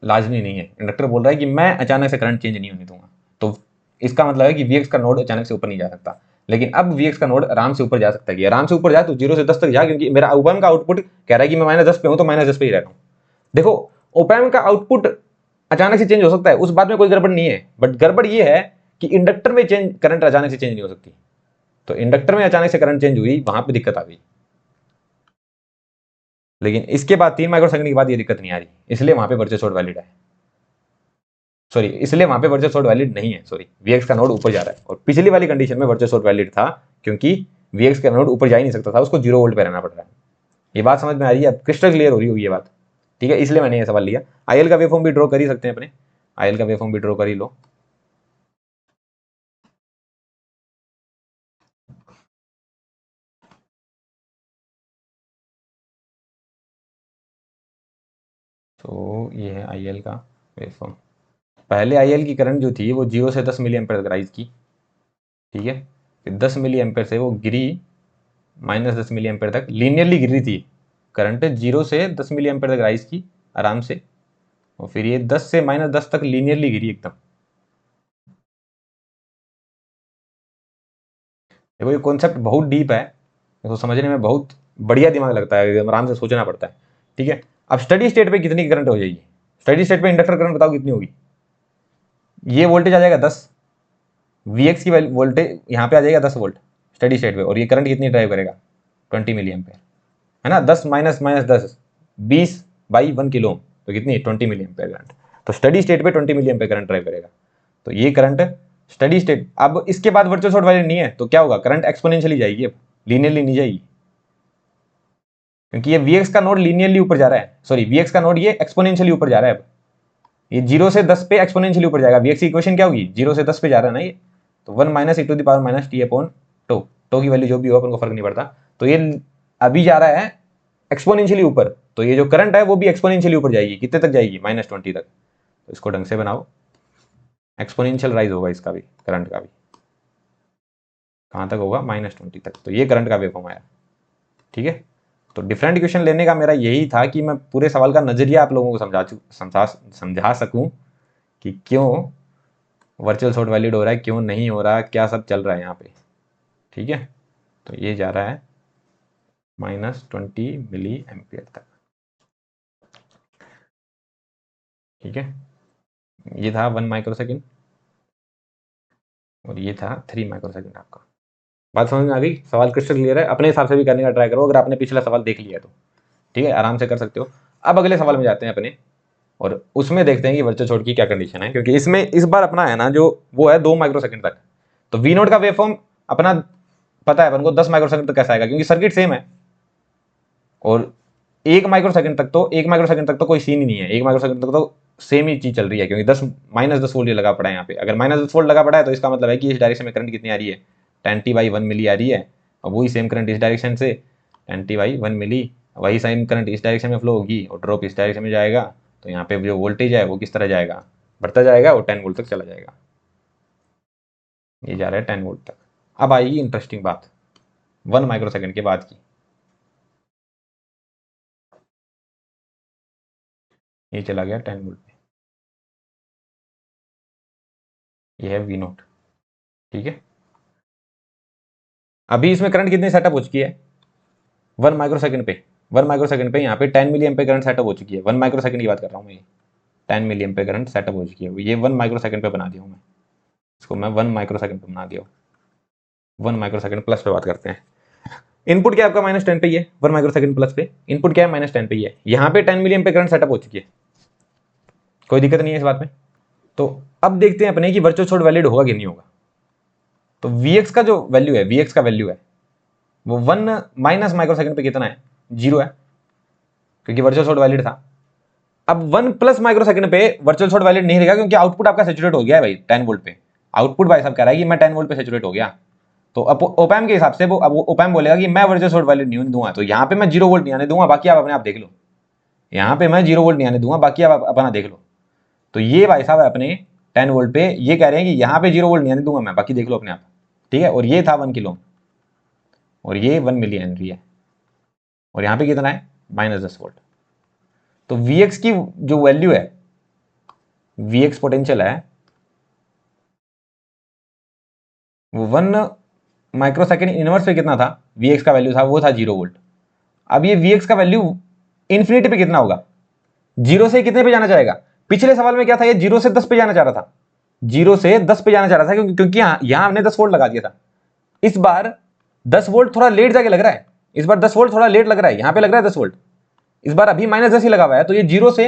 लाजमी नहीं है। इंडक्टर बोल रहा है कि मैं अचानक से करंट चेंज नहीं होने दूंगा, तो इसका मतलब है कि Vx का नोड अचानक से ऊपर नहीं जा सकता। लेकिन अब Vx का नोड आराम से ऊपर जा सकता है, कि आराम से ऊपर जा तो 0 से 10 तक जा, क्योंकि मेरा ओप एम्प का आउटपुट कह रहा है कि मैं -10 पे हूं, तो -10 पे ही रह रहा हूं। देखो ओप एम्प का आउटपुट अचानक से चेंज हो सकता है, उस बात में कोई गड़बड़ नहीं है, बट गड़बड़ ये है कि इंडक्टर में चेंज करंट अचानक से चेंज नहीं हो सकती। तो इंडक्टर में अचानक से करंट चेंज हुई, वहां पे दिक्कत आ गई। लेकिन इसके बाद 3 माइक्रोसेकंड के बाद ये दिक्कत नहीं आ रही, इसलिए वहां पे वर्चुअल शॉर्ट वैलिड है, सॉरी इसलिए वहां पे वर्चुअल शॉर्ट वैलिड नहीं है, सॉरी Vx का नोड ऊपर जा रहा है। और पिछली वाली कंडीशन में वर्चुअल शॉर्ट वैलिड था, क्योंकि Vx का नोड ऊपर जा ही नहीं सकता था, उसको 0 वोल्ट पे रहना पड़ रहा है। ये बात समझ में आ रही है, अब क्रिस्टल क्लियर हो रही होगी ये बात। ठीक है, इसलिए मैंने ये सवाल लिया। आईएल का वेवफॉर्म भी ड्रॉ कर ही सकते हैं अपने, आईएल का वेवफॉर्म भी ड्रॉ कर ही लो। तो ये है आईएल का वेवफॉर्म। पहले आईएल की करंट जो थी वो 0 से 10 मिली एम्पेयर तक राइज की, ठीक है, फिर 10 मिली एम्पेयर से वो गिरी -10 मिली एम्पेयर तक, लीनियरली गिर रही थी करंट, 0 से 10 मिली एम्पेयर तक राइज की आराम से, और फिर ये 10 से -10 तक लीनियरली गिरी एकदम। देखो ये कॉन्सेप्ट बहुत डीप है, इसको समझने में बहुत बढ़िया दिमाग लगता है, एकदम आराम से सोचना पड़ता है, ठीक है। अब स्टडी स्टेट पे कितनी करंट हो जाएगी, स्टडी स्टेट पे इंडक्टर करंट बताओ कितनी होगी। ये वोल्टेज आ जाएगा 10, Vx की वोल्टेज यहाँ पे आ जाएगा 10 वोल्ट स्टडी स्टेट पे, और ये करंट कितनी ड्राइव करेगा 20 मिली एम्पेयर, है ना। 10 माइनस माइनस 10 20/1 किलो, तो कितनी 20 मिली एम्पेयर करंट। तो स्टडी स्टेट पे 20 मिली एम्पेयर करंट ड्राइव करेगा। तो ये करंट स्टडी स्टेट। अब इसके बाद वर्चुअल शॉर्ट वैल्यू नहीं है तो क्या होगा, करंट एक्सपोनेंशियली जाएगी, अब लीनियरली नहीं जाएगी, क्योंकि ये Vx का नोड लीनियरली ऊपर जा रहा है, सॉरी Vx का नोड ये एक्सपोनेंशियली ऊपर जा रहा है। अब ये 0 से 10 पे एक्सपोनेंशियली ऊपर जाएगा। Vx की इक्वेशन क्या होगी, 0 से 10 पे जा रहा है ना ये, तो 1 minus e to the power minus T upon tau, tau की वैल्यू जो भी हो अपन को फर्क नहीं पड़ता। तो ये अभी जा रहा है एक्सपोनेंशियली ऊपर, तो ये जो करंट है वो भी एक्सपोनेंशियली ऊपर जाएगी, कितने तक जाएगी -20 तक। तो इसको ढंग से बनाओ, एक्सपोनेंशियल राइज होगा इसका भी, करंट का भी। कहाँ तक होगा, -20 तक। तो ये करंट का वेवफॉर्म आया, ठीक है। तो डिफरेंट इक्वेशन लेने का मेरा यही था कि मैं पूरे सवाल का नजरिया आप लोगों को समझा सकूं कि क्यों वर्चुअल शॉर्ट वैलिड हो रहा है, क्यों नहीं हो रहा, क्या सब चल रहा है यहाँ पे, ठीक है। तो ये जा रहा है -20 मिली एम्पियर तक, ठीक है। ये था 1 माइक्रोसेकंड और ये था 3 माइक्रोसेकंड। आपका बात समझ में आ गई, सवाल क्रिस्टल क्लियर है। अपने हिसाब से भी करने का ट्राई करो, अगर आपने पिछला सवाल देख लिया तो, ठीक है, आराम से कर सकते हो। अब अगले सवाल में जाते हैं अपने, और उसमें देखते हैं कि वर्चुअल शॉर्ट की क्या कंडीशन है, क्योंकि इसमें इस बार अपना है ना जो वो है 2 माइक्रोसेकंड तक। तो वी नोट का वेवफॉर्म अपना पता है अपन को 10 माइक्रोसेकंड तक कैसा आएगा, क्योंकि सर्किट सेम है। और 1 माइक्रोसेकंड तक तो कोई सीन ही नहीं है, 1 माइक्रोसेकंड तक तो सेम ही चीज चल रही है, क्योंकि -10 वोल्ट लगा पड़ा है यहाँ पे। अगर -10 वोल्ट लगा पड़ा है तो इसका मतलब है कि इस डायरेक्शन में करंट कितनी आ रही है, 10t/1 मिली आ रही है। और वही सेम करंट इस डायरेक्शन से 10t/1 मिली, वही सेम करंट इस डायरेक्शन में फ्लो होगी और ड्रॉप इस डायरेक्शन में जाएगा। तो यहाँ पे जो वोल्टेज है वो किस तरह जाएगा, बढ़ता जाएगा और 10 वोल्ट तक चला जाएगा। ये जा रहा है 10 वोल्ट तक। अब आएगी इंटरेस्टिंग बात 1 माइक्रोसेकंड के बाद की। ये चला गया 10 वोल्ट पे, ये है वी नोट, ठीक है। अभी इसमें करंट कितनी सेटअप हो चुकी है 1 माइक्रोसेकंड पे, 1 माइक्रोसेकंड पे यहाँ पे 10 मिली एम्पीयर करंट सेटअप हो चुकी है। 1 माइक्रोसेकंड की बात कर रहा हूँ मैं, 10 मिली एम्पीयर करंट सेटअप हो चुकी है। ये 1 माइक्रोसेकंड पे बना दिया हूँ मैं, इसको मैं 1 माइक्रोसेकंड पे बना दिया हूँ। 1 माइक्रोसेकंड प्लस पे बात करते हैं। इनपुट क्या आपका -10 पे ही है, 1 माइक्रोसेकंड प्लस पे इनपुट क्या है -10 पे ही है। यहाँ पे 10 मिली एम्पीयर करंट सेटअप हो चुकी है, कोई दिक्कत नहीं है इस बात में। तो अब देखते हैं अपने कि वर्चुअल शॉर्ट वैलिड होगा कि नहीं होगा। तो Vx का जो वैल्यू है, Vx का वैल्यू है वो 1 माइनस माइक्रोसेकंड पे कितना है, 0 है, क्योंकि वर्चुअल शॉर्ट वैलिड था। अब 1 प्लस माइक्रोसेकंड पे वर्चुअल शॉर्ट वैलिड नहीं रहेगा, क्योंकि आउटपुट आपका सैचुरेट हो गया है भाई 10 वोल्ट पे। आउटपुट भाई साहब कह रहा है कि मैं 10 वोल्ट पे सैचुरेट हो गया। तो अब ओपैम के हिसाब से वो अब ओपैम बोलेगा कि मैं वर्चुअल शॉर्ट वैलिड नहीं दूंगा, तो यहाँ पे मैं 0 वोल्ट नहीं आने दूंगा, बाकी आप अपने आप देख लो। यहाँ पे मैं 0 वोल्ट नहीं आने दूंगा, बाकी आप अपना देख लो। तो ये भाई साहब अपने 10 वोल्ट पे ये कह रहे हैं कि यहाँ पे 0 वोल्ट नहीं आने दूंगा मैं, बाकी देख लो अपने आप, ठीक है। और ये था 1 किलो और ये 1 मिली हेनरी है, और यहाँ पे कितना है -10 वोल्ट। तो Vx की जो वैल्यू है, Vx पोटेंशियल है वो 1 माइक्रोसेकंड इनवर्स पे कितना था, Vx का वैल्यू था वो था 0 वोल्ट। अब ये Vx का वैल्यू इन्फिनिटी पे कितना होगा, 0 से कितने पे जाना चाहेगा। पिछले सवाल में क्या था, ये 0 से 10 पे जाना चाह रहा था, 0 से 10 पे जाना चाह रहा था, क्योंकि यहां हमने 10 वोल्ट लगा दिया था। इस बार 10 वोल्ट थोड़ा लेट जाके लग रहा है, इस बार 10 वोल्ट थोड़ा लेट लग रहा है, यहां पे लग रहा है 10 वोल्ट, इस बार अभी -10 ही लगा हुआ है। तो ये 0 से,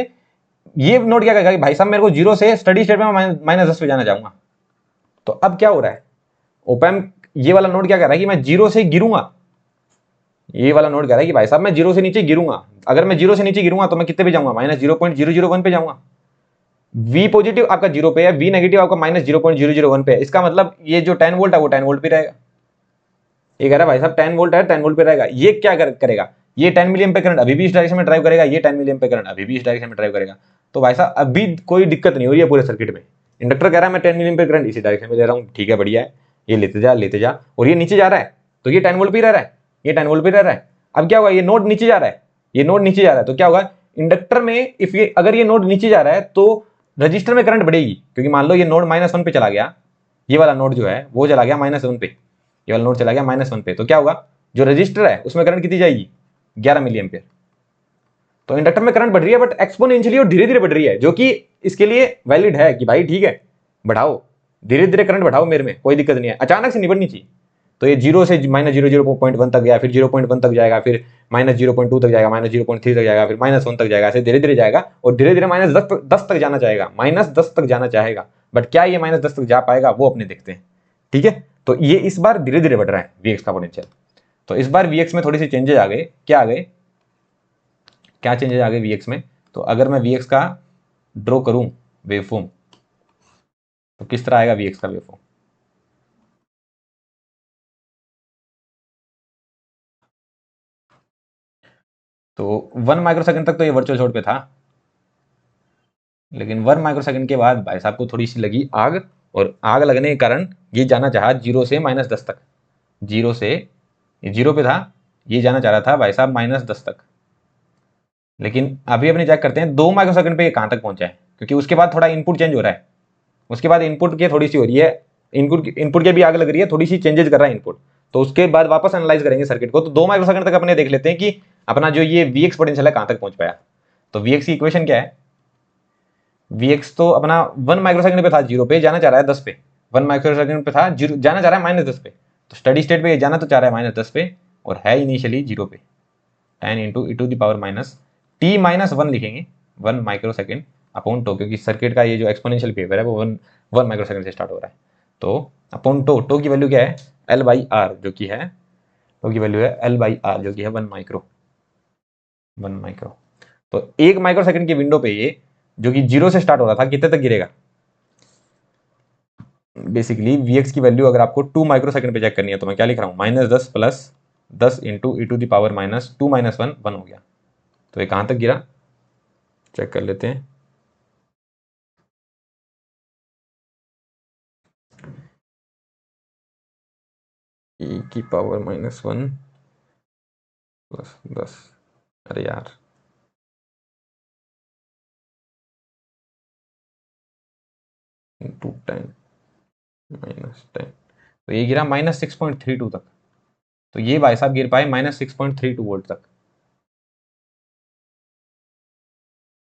ये नोट क्या कहेगा कि भाई साहब मेरे को 0 से स्टडी स्टेट में -10 पे जाना चाहूंगा। तो अब क्या हो रहा है, ओपैम्प ये वाला नोट क्या कह रहा है कि मैं 0 से गिरूंगा, ये वाला नोट कह रहा है कि भाई साहब मैं 0 से नीचे गिरूंगा। अगर मैं 0 से नीचे गिरूंगा तो मैं कितने पे जाऊंगा, -0.001 पे जाऊंगा। V पॉजिटिव आपका 0 पे है, V नेगेटिव आपका -0.001 पे है। इसका मतलब ये जो 10 वोल्ट है वो 10 वोल्ट पे रहेगा। ये कह रहा है भाई साहब 10 वोल्ट है 10 वोल्ट पे रहेगा। ये क्या करेगा, ये 10 मिली एम्पीयर करंट अभी भी इस डायरेक्शन में ड्राइव करेगा, ये 10 मिली एम्पीयर करंट अभी भी इस डायरेक्शन में ड्राइव करेगा। तो भाई साहब अभी कोई दिक्कत नहीं हो रही है पूरे सर्किट में। इंडक्टर कह रहा है मैं 10 मिली एम्पीयर करंट इसी डायरेक्शन में ले रहा हूँ, ठीक है बढ़िया है, ये लेते जा, और ये नीचे जा रहा है तो ये 10 वोल्ट पे रह रहा है, ये 10 वोल्ट पे रह रहा है। अब क्या होगा, ये नोड नीचे जा रहा है, ये नोड नीचे जा रहा है, तो क्या होगा इंडक्टर में, इफ ये अगर ये नोड नीचे जा रहा है तो रजिस्टर में करंट बढ़ेगी, क्योंकि मान लो ये नोड -1 पे चला गया, ये वाला नोड जो है वो चला गया -1 पे, ये वाला नोड चला गया -1 पे, तो क्या होगा जो रजिस्टर है उसमें करंट कितनी जाएगी, 11 मिली एम्पियर। तो इंडक्टर में करंट बढ़ रही है बट एक्सपोनेंशियली और धीरे धीरे बढ़ रही है, जो कि इसके लिए वैलिड है कि भाई ठीक है बढ़ाओ, धीरे धीरे करंट बढ़ाओ, मेरे में कोई दिक्कत नहीं है, अचानक से नहीं बढ़नी चाहिए। तो ये 0 से -0.1 तक गया, फिर 0.1 तक जाएगा, फिर -0.2 तक जाएगा, -0.3 तक जाएगा, फिर -1 तक जाएगा, ऐसे धीरे धीरे जाएगा और धीरे धीरे -10 तक जाना चाहेगा, -10 तक जाना चाहेगा। बट क्या ये -10 तक जा पाएगा वो अपने देखते हैं, ठीक है। तो ये इस बार धीरे धीरे बढ़ रहा है Vx का पोटेंशियल। तो इस बार Vx में थोड़ी सी चेंजेस आ गए, क्या आ गए, क्या चेंजेस आ गए Vx में। तो अगर मैं Vx का ड्रॉ करूं वेवफॉर्म, तो किस तरह आएगा Vx का वेवफॉर्म। तो 1 माइक्रोसेकंड तक तो ये वर्चुअल शॉर्ट पे था, लेकिन 1 माइक्रोसेकंड के बाद भाई साहब को थोड़ी सी लगी आग, और आग लगने के कारण ये जाना चाहा 0 से -10 तक। 0 से 0 पे था, ये जाना चाह रहा था भाई साहब -10 तक। लेकिन अभी अपने चेक करते हैं 2 माइक्रोसेकंड पे ये कहाँ तक पहुंचा है, क्योंकि उसके बाद थोड़ा इनपुट चेंज हो रहा है, उसके बाद इनपुट की थोड़ी सी हो रही है, इनपुट के भी आग लग रही है, थोड़ी सी चेंजेस कर रहा है इनपुट। तो उसके बाद वापस एनालाइज करेंगे सर्किट को। तो 2 माइक्रोसेकंड तक अपने देख लेते हैं कि अपना जो ये Vx पोटेंशियल है कहाँ तक पहुंच पाया। तो Vx की इक्वेशन क्या है, Vx तो अपना 1 माइक्रोसेकंड पे था 0 पे, जाना चाह रहा है 10 पे। 1 माइक्रोसेकंड पे था 0, जाना चाह रहा है -10 पे। तो स्टडी स्टेट पे ये जाना तो चाह रहा है -10 पे और है इनिशियली 0 पे। 10 into e to the power -t-1 लिखेंगे, 1 माइक्रोसेकंड अपॉन टो, क्योंकि सर्किट का ये जो एक्सपोनेंशियल बिहेवियर है वो 1 माइक्रोसेकंड से स्टार्ट हो रहा है। तो अपॉन टो, टो की वैल्यू क्या है L/R, जो कि है टो की वैल्यू है L/R, जो कि है 1 माइक्रो। तो 1 माइक्रोसेकंड की विंडो पे ये जो कि 0 से स्टार्ट हो रहा था कितने तक गिरेगा। बेसिकली Vx की वैल्यू अगर आपको 2 माइक्रोसेकंड पे चेक करनी है तो मैं क्या लिख रहा हूँ, -10 plus 10 into e to the power -2 - 1 1 हो गया। तो ये कहाँ तक गिरा चेक कर लेते हैं। ई की पावर -1 प्लस 10, अरे यार इंटू 10 -10, तो ये गिरा -6.32 तक। तो ये भाई साहब गिर पाए -6.32 वोल्ट तक,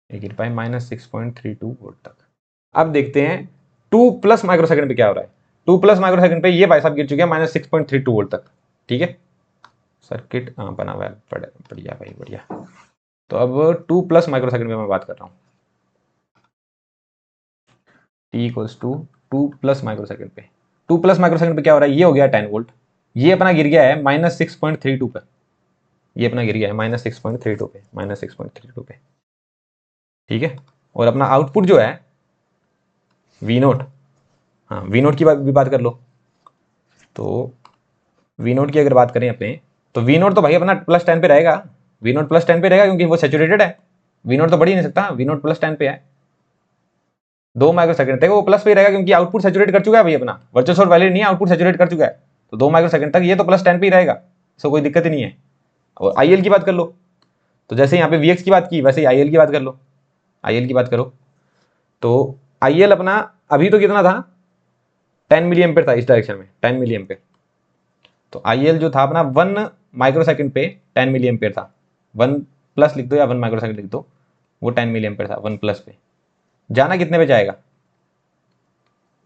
ये गिर पाए -6.32 वोल्ट तक। अब देखते हैं 2+ माइक्रोसेकंड पे क्या हो रहा है। 2+ माइक्रोसेकंड पे ये भाई साहब गिर चुके हैं -6.32 वोल्ट तक, ठीक है। सर्किट बना हुआ है, बढ़िया भाई बढ़िया। तो अब 2+ माइक्रोसेकंड पे मैं बात कर रहा हूँ, t इक्वल्स टू 2+ माइक्रोसेकंड पे। 2+ माइक्रोसेकंड पे क्या हो रहा है, ये हो गया 10 वोल्ट, ये अपना गिर गया है -6.32 पे, ये अपना गिर गया है -6.32 पे, -6.32 पे, ठीक है। और अपना आउटपुट जो है V0, हाँ V0 की भी बात कर लो। तो V0 की अगर बात करें अपने, तो V0 तो भाई अपना +10 पे रहेगा, V0 +10 पे रहेगा क्योंकि वो सैचुरेटेड है। V0 तो बढ़ ही नहीं सकता, V0 +10 पे है। 2 माइक्रोसेकंड तक वो प्लस पे ही रहेगा क्योंकि आउटपुट सैचुरेट कर चुका है भाई, अपना वर्चुअल शॉर्ट वैलिड नहीं है, आउटपुट सैचुरेट कर चुका है। तो 2 माइक्रोसेकंड तक ये तो +10 पे ही रहेगा, सो कोई दिक्कत ही नहीं है। और IL की बात कर लो, तो जैसे यहाँ पे Vx की बात की वैसे ही IL की बात कर लो। IL की बात करो तो IL अपना अभी तो कितना था, 10 मिली एम्पेयर था इस डायरेक्शन में, 10 मिली एम्पेयर। तो IL जो था अपना 1 माइक्रोसेकंड पे 10 मिली एम्पेयर था, 1+ लिख दो या 1 माइक्रोसेकंड लिख दो, वो 10 मिली एम्पेयर था 1+ पे। जाना कितने पे जाएगा,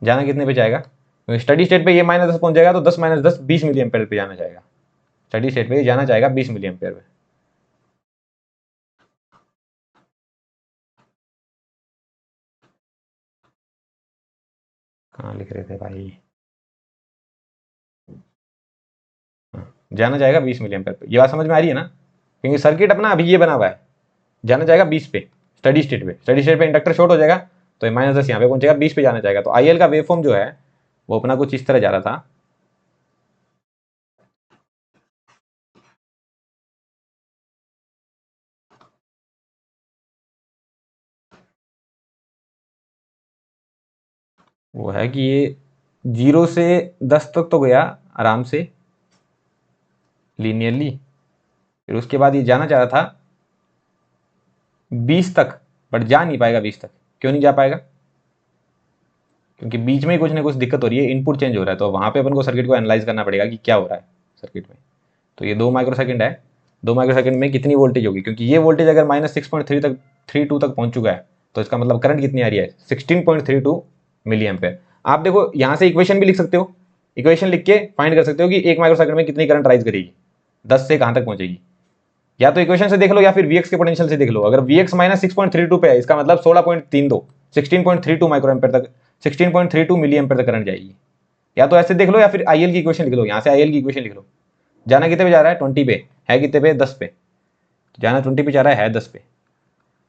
जाना कितने पे जाएगा, स्टडी स्टेट पे ये -10 पहुंच जाएगा तो 10 - 10 20 मिली एम्पेयर पे जाना जाएगा, स्टडी स्टेट पे जाना जाएगा 20 मिली एम्पेयर पे। कहाँ लिख रहे थे भाई, जाना जाएगा 20 मिली एम्पेयर पे, ये बात समझ में आ रही है ना। क्योंकि सर्किट अपना अभी ये बना हुआ है, जाना जाएगा 20 पे स्टडी स्टेट पे, स्टडी स्टेट पे इंडक्टर शॉर्ट हो जाएगा तो -10 यहाँ पे पहुंचेगा, 20 पे जाना जाएगा। तो IL का वेवफॉर्म जो है वो अपना कुछ इस तरह जा रहा था। वो है कि ये 0 से 10 तक तो गया आराम से लीनियरली, फिर उसके बाद ये जाना चाह रहा था 20 तक, बट जा नहीं पाएगा 20 तक। क्यों नहीं जा पाएगा, क्योंकि बीच में ही कुछ ना कुछ दिक्कत हो रही है, इनपुट चेंज हो रहा है। तो वहां पे अपन को सर्किट को एनालाइज करना पड़ेगा कि क्या हो रहा है सर्किट में। तो ये 2 माइक्रोसेकंड है, 2 माइक्रोसेकंड में कितनी वोल्टेज होगी, क्योंकि ये वोल्टेज अगर -6.32 तक पहुंच चुका है तो इसका मतलब करंट कितनी आ रही है, 16.32 मिली एम्पेयर। आप देखो यहाँ से इक्वेशन भी लिख सकते हो, इक्वेशन लिख के फाइंड कर सकते हो कि 1 माइक्रोसेकंड में कितनी करंट राइज करेगी, 10 से कहाँ तक पहुंचेगी। या तो इक्वेशन से देख लो या फिर Vx के पोटेंशियल से देख लो। अगर Vx -6.32 पे है, इसका मतलब 16.32 माइक्रो एम्पेयर तक, 16.32 मिली एम्पेयर तक करंट जाएगी। या तो ऐसे देख लो या फिर IL की इक्वेशन लिख लो, यहाँ से IL की इक्वेशन लिख लो। जाना कितने पे जा रहा है, 20 पे है, कितने पे, 10 पे। जाना 20 पे जा रहा है 10 पे,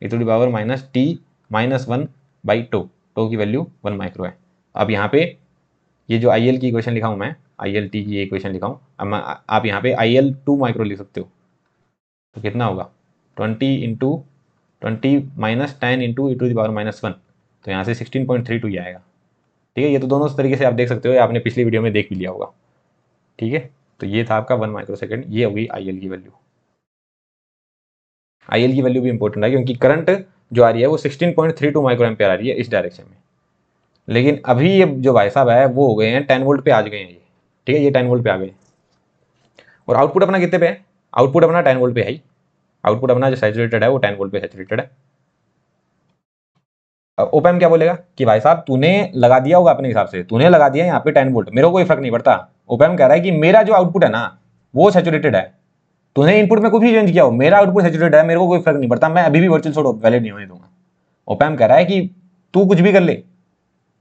e⁻t-1/2, टो की वैल्यू 1 माइक्रो है। अब यहाँ पे ये जो IL की इक्वेशन लिखा हूँ मैं, IL t की इक्वेशन लिखा हूँ, अब आप यहाँ पे IL 2 माइक्रो लिख सकते हो। तो कितना होगा, 20 इंटू 20 माइनस 10 इंटू e⁻⁻1, तो यहाँ से 16.32 ही आएगा। ठीक है, ये तो दोनों तरीके से आप देख सकते हो, आपने पिछली वीडियो में देख भी लिया होगा। ठीक है, तो ये था आपका 1 माइक्रो सेकेंड, ये होगी IL की वैल्यू। IL की वैल्यू भी इंपॉर्टेंट है क्योंकि करंट जो आ रही है वो 16.32 माइक्रो एम्पेयर आ रही है इस डायरेक्शन में। लेकिन अभी ये जो भाई साहब है वो हो गए हैं 10 वोल्ट पे आ गए हैं ये। ठीक है, ये 10 वोल्ट पे आ गए और आउटपुट अपना कितने पे है, आउटपुट अपना 10 वोल्ट पे है ही। आउटपुट अपना जो सैचुरेटेड है वो 10 वोल्ट पे सैचुरेटेड है। ओप एम्प क्या बोलेगा कि भाई साहब तूने लगा दिया होगा अपने हिसाब से, तूने लगा दिया यहाँ पे 10 वोल्ट, मेरे को कोई फर्क नहीं पड़ता। ओप एम्प कह रहा है कि मेरा जो आउटपुट है ना वो सैचुरेटेड है, तूने इनपुट में कुछ भी चेंज किया हो, मेरा आउटपुट सैचुरेटेड है, मेरे को कोई फर्क नहीं पड़ता, मैं अभी भी वर्चुअल शॉर्ट वैलिड नहीं होने दूंगा। ओप एम्प कह रहा है कि तू कुछ भी कर ले,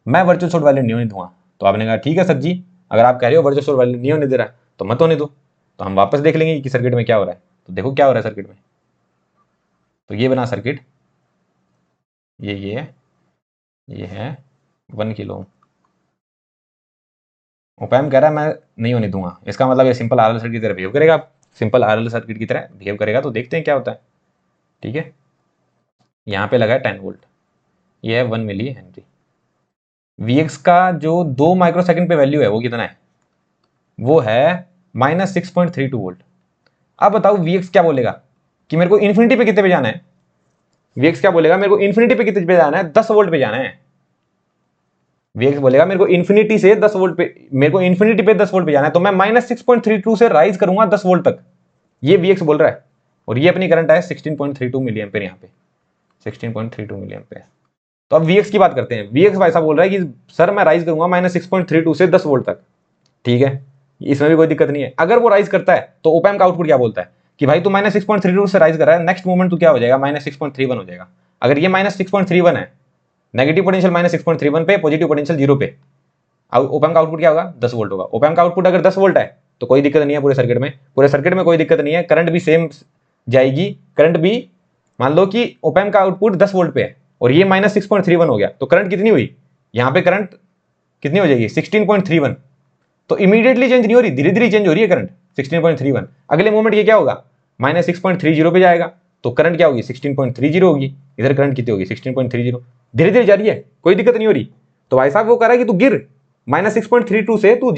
मैं वर्चुअल शॉर्ट वैलिड नहीं होने दूंगा। तो आपने कहा ठीक है सर जी, अगर आप कह रहे हो वर्चुअल शॉर्ट वैलिड नहीं होने दे रहा है तो मत होने दो। तो हम वापस देख लेंगे कि सर्किट में क्या हो रहा है। तो देखो क्या हो रहा है सर्किट में। तो ये बना सर्किट, ये है 1 किलो। ओप एम्प कह रहा है मैं नहीं होने दूंगा, इसका मतलब ये सिंपल आरएल सर्किट की तरह बिहेव करेगा, सिंपल आरएल सर्किट की तरह बिहेव करेगा। तो देखते हैं क्या होता है। ठीक है, यहाँ पे लगा है 10 वोल्ट, ये है 1 मिली हेनरी। Vx का जो 2 माइक्रोसेकंड पे वैल्यू है वो कितना है, वो है -6.32 वोल्ट। अब बताओ Vx क्या बोलेगा कि मेरे को इन्फिनिटी पे कितने पे जाना है। Vx क्या बोलेगा, मेरे को इन्फिनिटी पे कितने पे जाना है, 10 वोल्ट पे जाना है। Vx बोलेगा मेरे को इन्फिनिटी से 10 वोल्ट पे, मेरे को इन्फिनिटी पे 10 वोल्ट पे जाना है, तो मैं -6.32 से राइज करूंगा 10 वोल्ट तक। ये Vx बोल रहा है और ये अपनी करंट है 16.32 मिली एम्पेयर, यहाँ पे 16.32 मिली एम्पेयर। तो अब Vx की बात करते हैं। Vx भाई साहब बोल रहा है कि सर मैं राइज करूंगा -6.32 से 10 वोल्ट तक। ठीक है, इसमें भी कोई दिक्कत नहीं है। अगर वो राइज करता है तो ओप एम्प का आउटपुट क्या बोलता है कि भाई तू -6.32 से राइज कर रहा है, नेक्स्ट मोमेंट तू क्या हो जाएगा, -6.31 हो जाएगा। अगर ये -6.31 है, नेगेटिव पोटेंशियल -6.31 पे, पॉजिटिव पोटेंशियल 0 पे, ओप एम्प का आउटपुट क्या होगा, 10 वोल्ट होगा। ओप एम्प का आउटपुट अगर 10 वोल्ट है तो कोई दिक्कत नहीं है पूरे सर्किट में, पूरे सर्किट में कोई दिक्कत नहीं है, करंट भी सेम जाएगी। करंट भी मान लो कि ओप एम्प का आउटपुट 10 वोल्ट पे है और ये -6.31 हो गया, तो करंट कितनी हुई, यहाँ पे करंट कितनी हो जाएगी, 16.31। तो इमीडिएटली चेंज नहीं हो रही, धीरे धीरे चेंज हो रही है करंट 16.31। अगले मोमेंट ये क्या होगा, -6.30 पे जाएगा, तो करंट क्या होगी, 16.30 होगी। इधर करंट कितनी होगी, 16.30। धीरे धीरे जा रही है, कोई दिक्कत नहीं हो रही। तो भाई साहब वो कह रहा है कि तू गिर -6.32 से, तू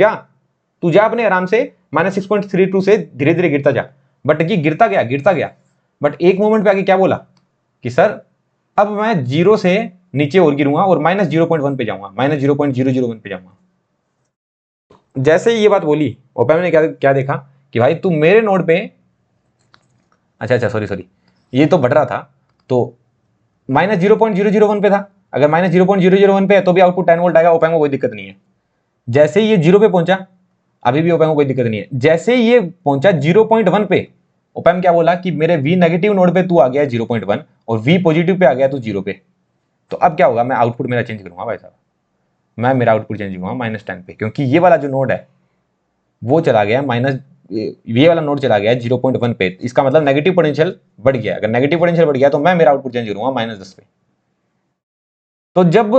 जा अपने आराम से, -6.32 से धीरे धीरे गिरता जा। बट ये गिरता गया, बट एक मोमेंट पे आके क्या बोला कि सर अब मैं 0 से नीचे और गिरूंगा और -0.1 पे जाऊंगा, -0.001 पे जाऊंगा। जैसे ही ये बात बोली, ओप एम्प ने क्या देखा कि भाई तू मेरे नोड पे, अच्छा सॉरी, ये तो बढ़ रहा था, तो -0.001 पे था। अगर -0.001 पे है तो भी आउटपुट 10 वोल्ट आएगा, ओप एम्प को कोई दिक्कत नहीं है। जैसे ही ये 0 पे पहुंचा, अभी भी ओप एम्प को कोई दिक्कत नहीं है। जैसे ही ये पहुंचा 0.1 पे, ओप एम्प क्या बोला कि मेरे V नेगेटिव नोड पे तू आ गया 0.1 और V पॉजिटिव पे आ गया तू 0 पे। तो अब क्या होगा, मैं आउटपुट मेरा चेंज करूंगा भाई साहब, मेरा आउटपुट चेंज करूंगा -10 पे, क्योंकि ये वाला जो नोड है वो चला गया ये वाला नोड चला गया 0.1 पे। इसका मतलब नेगेटिव पोटेंशियल बढ़ गया। अगर नेगेटिव पोटेंशियल बढ़ गया तो मैं मेरा आउटपुट चेंज करूंगा -10 पे। तो जब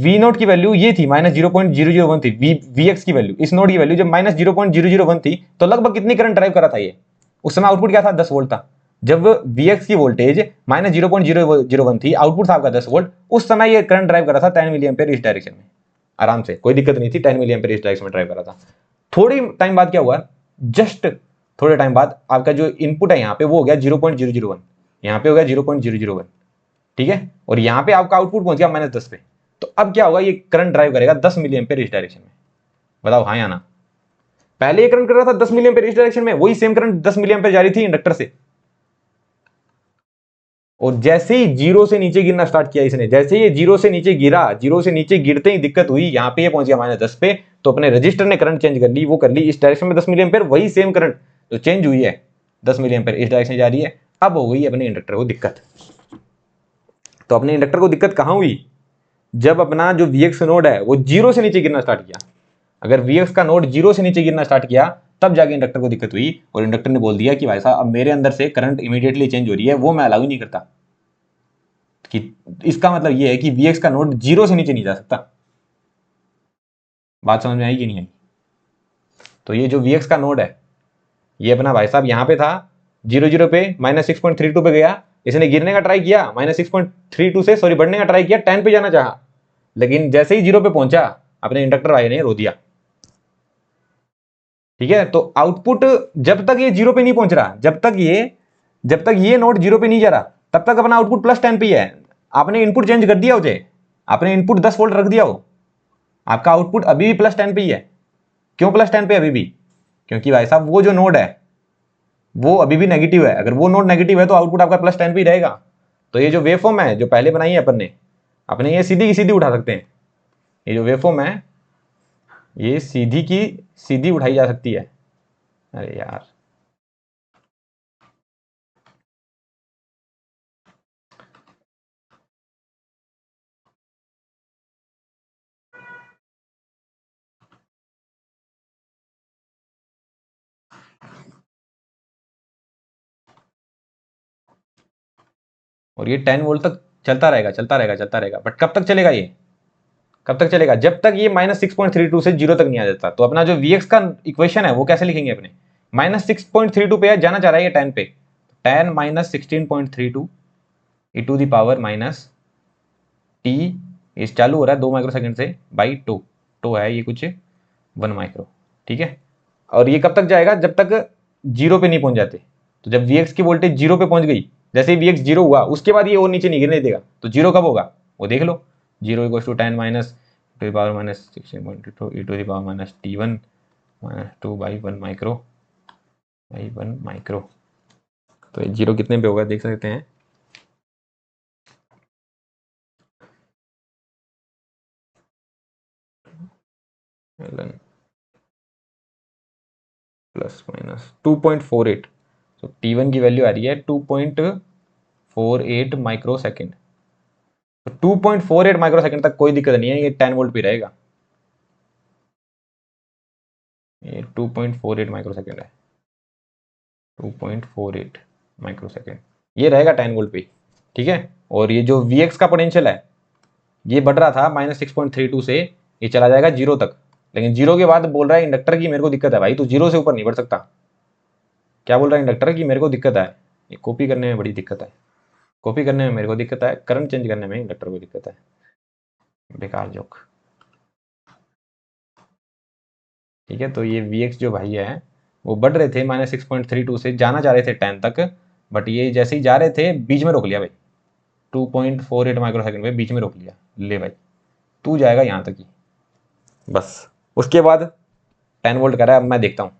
V नोट की वैल्यू ये थी -0.001 थी, Vx की वैल्यू, इस नोड की वैल्यू जब -0.001 थी, तो लगभग कितनी करंट ड्राइव कर रहा था ये, उस समय आउटपुट क्या था, 10 वोल्ट था। जब Vx की वोल्टेज -0.001 थी, आउटपुट था आपका 10 वोल्ट, उस समय ये करंट ड्राइव कर रहा था 10 मिली एम्पियर इस डायरेक्शन में, आराम से, कोई दिक्कत नहीं थी, 10 मिली एम्पियर इस डायरेक्शन में ड्राइव कर रहा था। थोड़ी टाइम बाद क्या हुआ, जस्ट थोड़े टाइम बाद आपका जो इनपुट है यहाँ पे वो हो गया 0.001, यहाँ पे हो गया 0.001। ठीक है, और यहाँ पे आपका आउटपुट पहुंच गया -10 पे। तो अब क्या होगा, ये करंट ड्राइव करेगा 10 मिली एम्पियर इस डायरेक्शन में। बताओ हाँ या ना। पहले ये करंट कर रहा था 10 मिली एम्पीयर इस डायरेक्शन में, वही सेम करंट 10 मिली एम्पीयर जा रही थी इंडक्टर से, और जैसे ही जीरो से नीचे गिरना स्टार्ट किया इसने, जैसे ये जीरो से नीचे गिरा, जीरो से नीचे गिरते ही दिक्कत हुई, यहाँ पे ये पहुंच गया -10 पे, तो अपने रजिस्टर ने करंट चेंज कर ली, वो कर ली इस डायरेक्शन में 10 मिली एम्पीयर, वही सेम करंट जो चेंज हुई है 10 मिली एम्पीयर इस डायरेक्शन जा रही है। अब हो गई अपने इंडक्टर को दिक्कत। तो अपने इंडक्टर को दिक्कत कहां हुई? जब अपना जो Vx नोड है वो जीरो से नीचे गिरना स्टार्ट किया। अगर Vx का नोड जीरो से नीचे गिरना स्टार्ट किया तब जाके इंडक्टर को दिक्कत हुई, और इंडक्टर ने बोल दिया कि भाई साहब अब मेरे अंदर से करंट इमीडिएटली चेंज हो रही है, वो मैं अलाउ ही नहीं करता। कि इसका मतलब ये है कि Vx का नोड जीरो से नीचे नहीं जा सकता। बात समझ में आई कि नहीं आई? तो ये जो Vx का नोड है ये अपना भाई साहब यहाँ पे था 0 पे -6.32 पे गया, इसने गिरने का ट्राई किया -6.32 से, सॉरी बढ़ने का ट्राई किया, 10 पे जाना चाहा, लेकिन जैसे ही जीरो पे पहुंचा अपने इंडक्टर भाई ने रो दिया। ठीक है, तो आउटपुट जब तक ये जीरो पे नहीं पहुंच रहा, जब तक ये नोड जीरो पे नहीं जा रहा, तब तक अपना आउटपुट +10 पे है। आपने इनपुट चेंज कर दिया उसे, आपने इनपुट 10 वोल्ट रख दिया हो, आपका आउटपुट अभी भी +10 पे ही है। क्यों +10 पे अभी भी? क्योंकि भाई साहब वो जो नोड है वो अभी भी नेगेटिव है, अगर वो नोड नेगेटिव है तो आउटपुट आपका +10 पे ही रहेगा। तो ये जो वेवफॉर्म है जो पहले बनाई है अपन ने, अपने ये सीधी की सीधी उठा सकते हैं। ये जो वेवफॉर्म है ये सीधी की सीधी उठाई जा सकती है। अरे यार, और ये 10 वोल्ट तक चलता रहेगा, चलता रहेगा, चलता रहेगा, बट कब तक चलेगा ये? कब तक चलेगा? जब तक ये -6.32 से जीरो तक नहीं आ जाता। तो अपना जो Vx का इक्वेशन है वो कैसे लिखेंगे अपने? -6.32 पे जाना चाह रहा है ये 10 पे, 10 -16.32 e to the power minus t, इस चालू हो रहा है 2 माइक्रो सेकंड से, बाई टू है ये कुछ 1 माइक्रो। ठीक है, और ये कब तक जाएगा? जब तक जीरो पे नहीं पहुंच जाते। तो जब Vx की वोल्टेज जीरो पे पहुंच गई, जैसे ही Vx जीरो हुआ उसके बाद ये और नीचे नहीं गिरने देगा। तो जीरो कब होगा वो देख लो, 0 = 10 minus to power -16.2 e to the power minus T1 -2 by 1 micro by 1 micro. तो ये जीरो कितने पे होगा देख सकते हैं, +- 2.48। तो T1 की वैल्यू आ रही है 2.48 माइक्रो सेकेंड। तो 2.48 माइक्रो सेकेंड तक कोई दिक्कत नहीं है, ये 10 वोल्ट पे रहेगा। ये 2.48 माइक्रो सेकेंड है, 2.48 माइक्रो सेकेंड, ये रहेगा 10 वोल्ट पे। ठीक है, और ये जो Vx का पोटेंशियल है ये बढ़ रहा था -6.32 से, ये चला जाएगा जीरो तक, लेकिन जीरो के बाद बोल रहा है इंडक्टर की मेरे को दिक्कत है भाई, तो जीरो से ऊपर नहीं बढ़ सकता। क्या बोल रहा है इंडक्टर की मेरे को दिक्कत है, ये कॉपी करने में बड़ी दिक्कत है, कॉपी करने में मेरे को दिक्कत है, करंट चेंज करने में इंडक्टर को दिक्कत है। बेकार जोक। ठीक है, तो ये Vx जो भाई है वो बढ़ रहे थे -6.32 से, जाना चाह रहे थे 10 तक, बट ये जैसे ही जा रहे थे बीच में रोक लिया भाई, 2.48 माइक्रो सेकेंड पे बीच में रोक लिया, ले भाई तू जाएगा यहाँ तक ही बस। उसके बाद 10 वोल्ट कर रहा है, अब मैं देखता हूँ।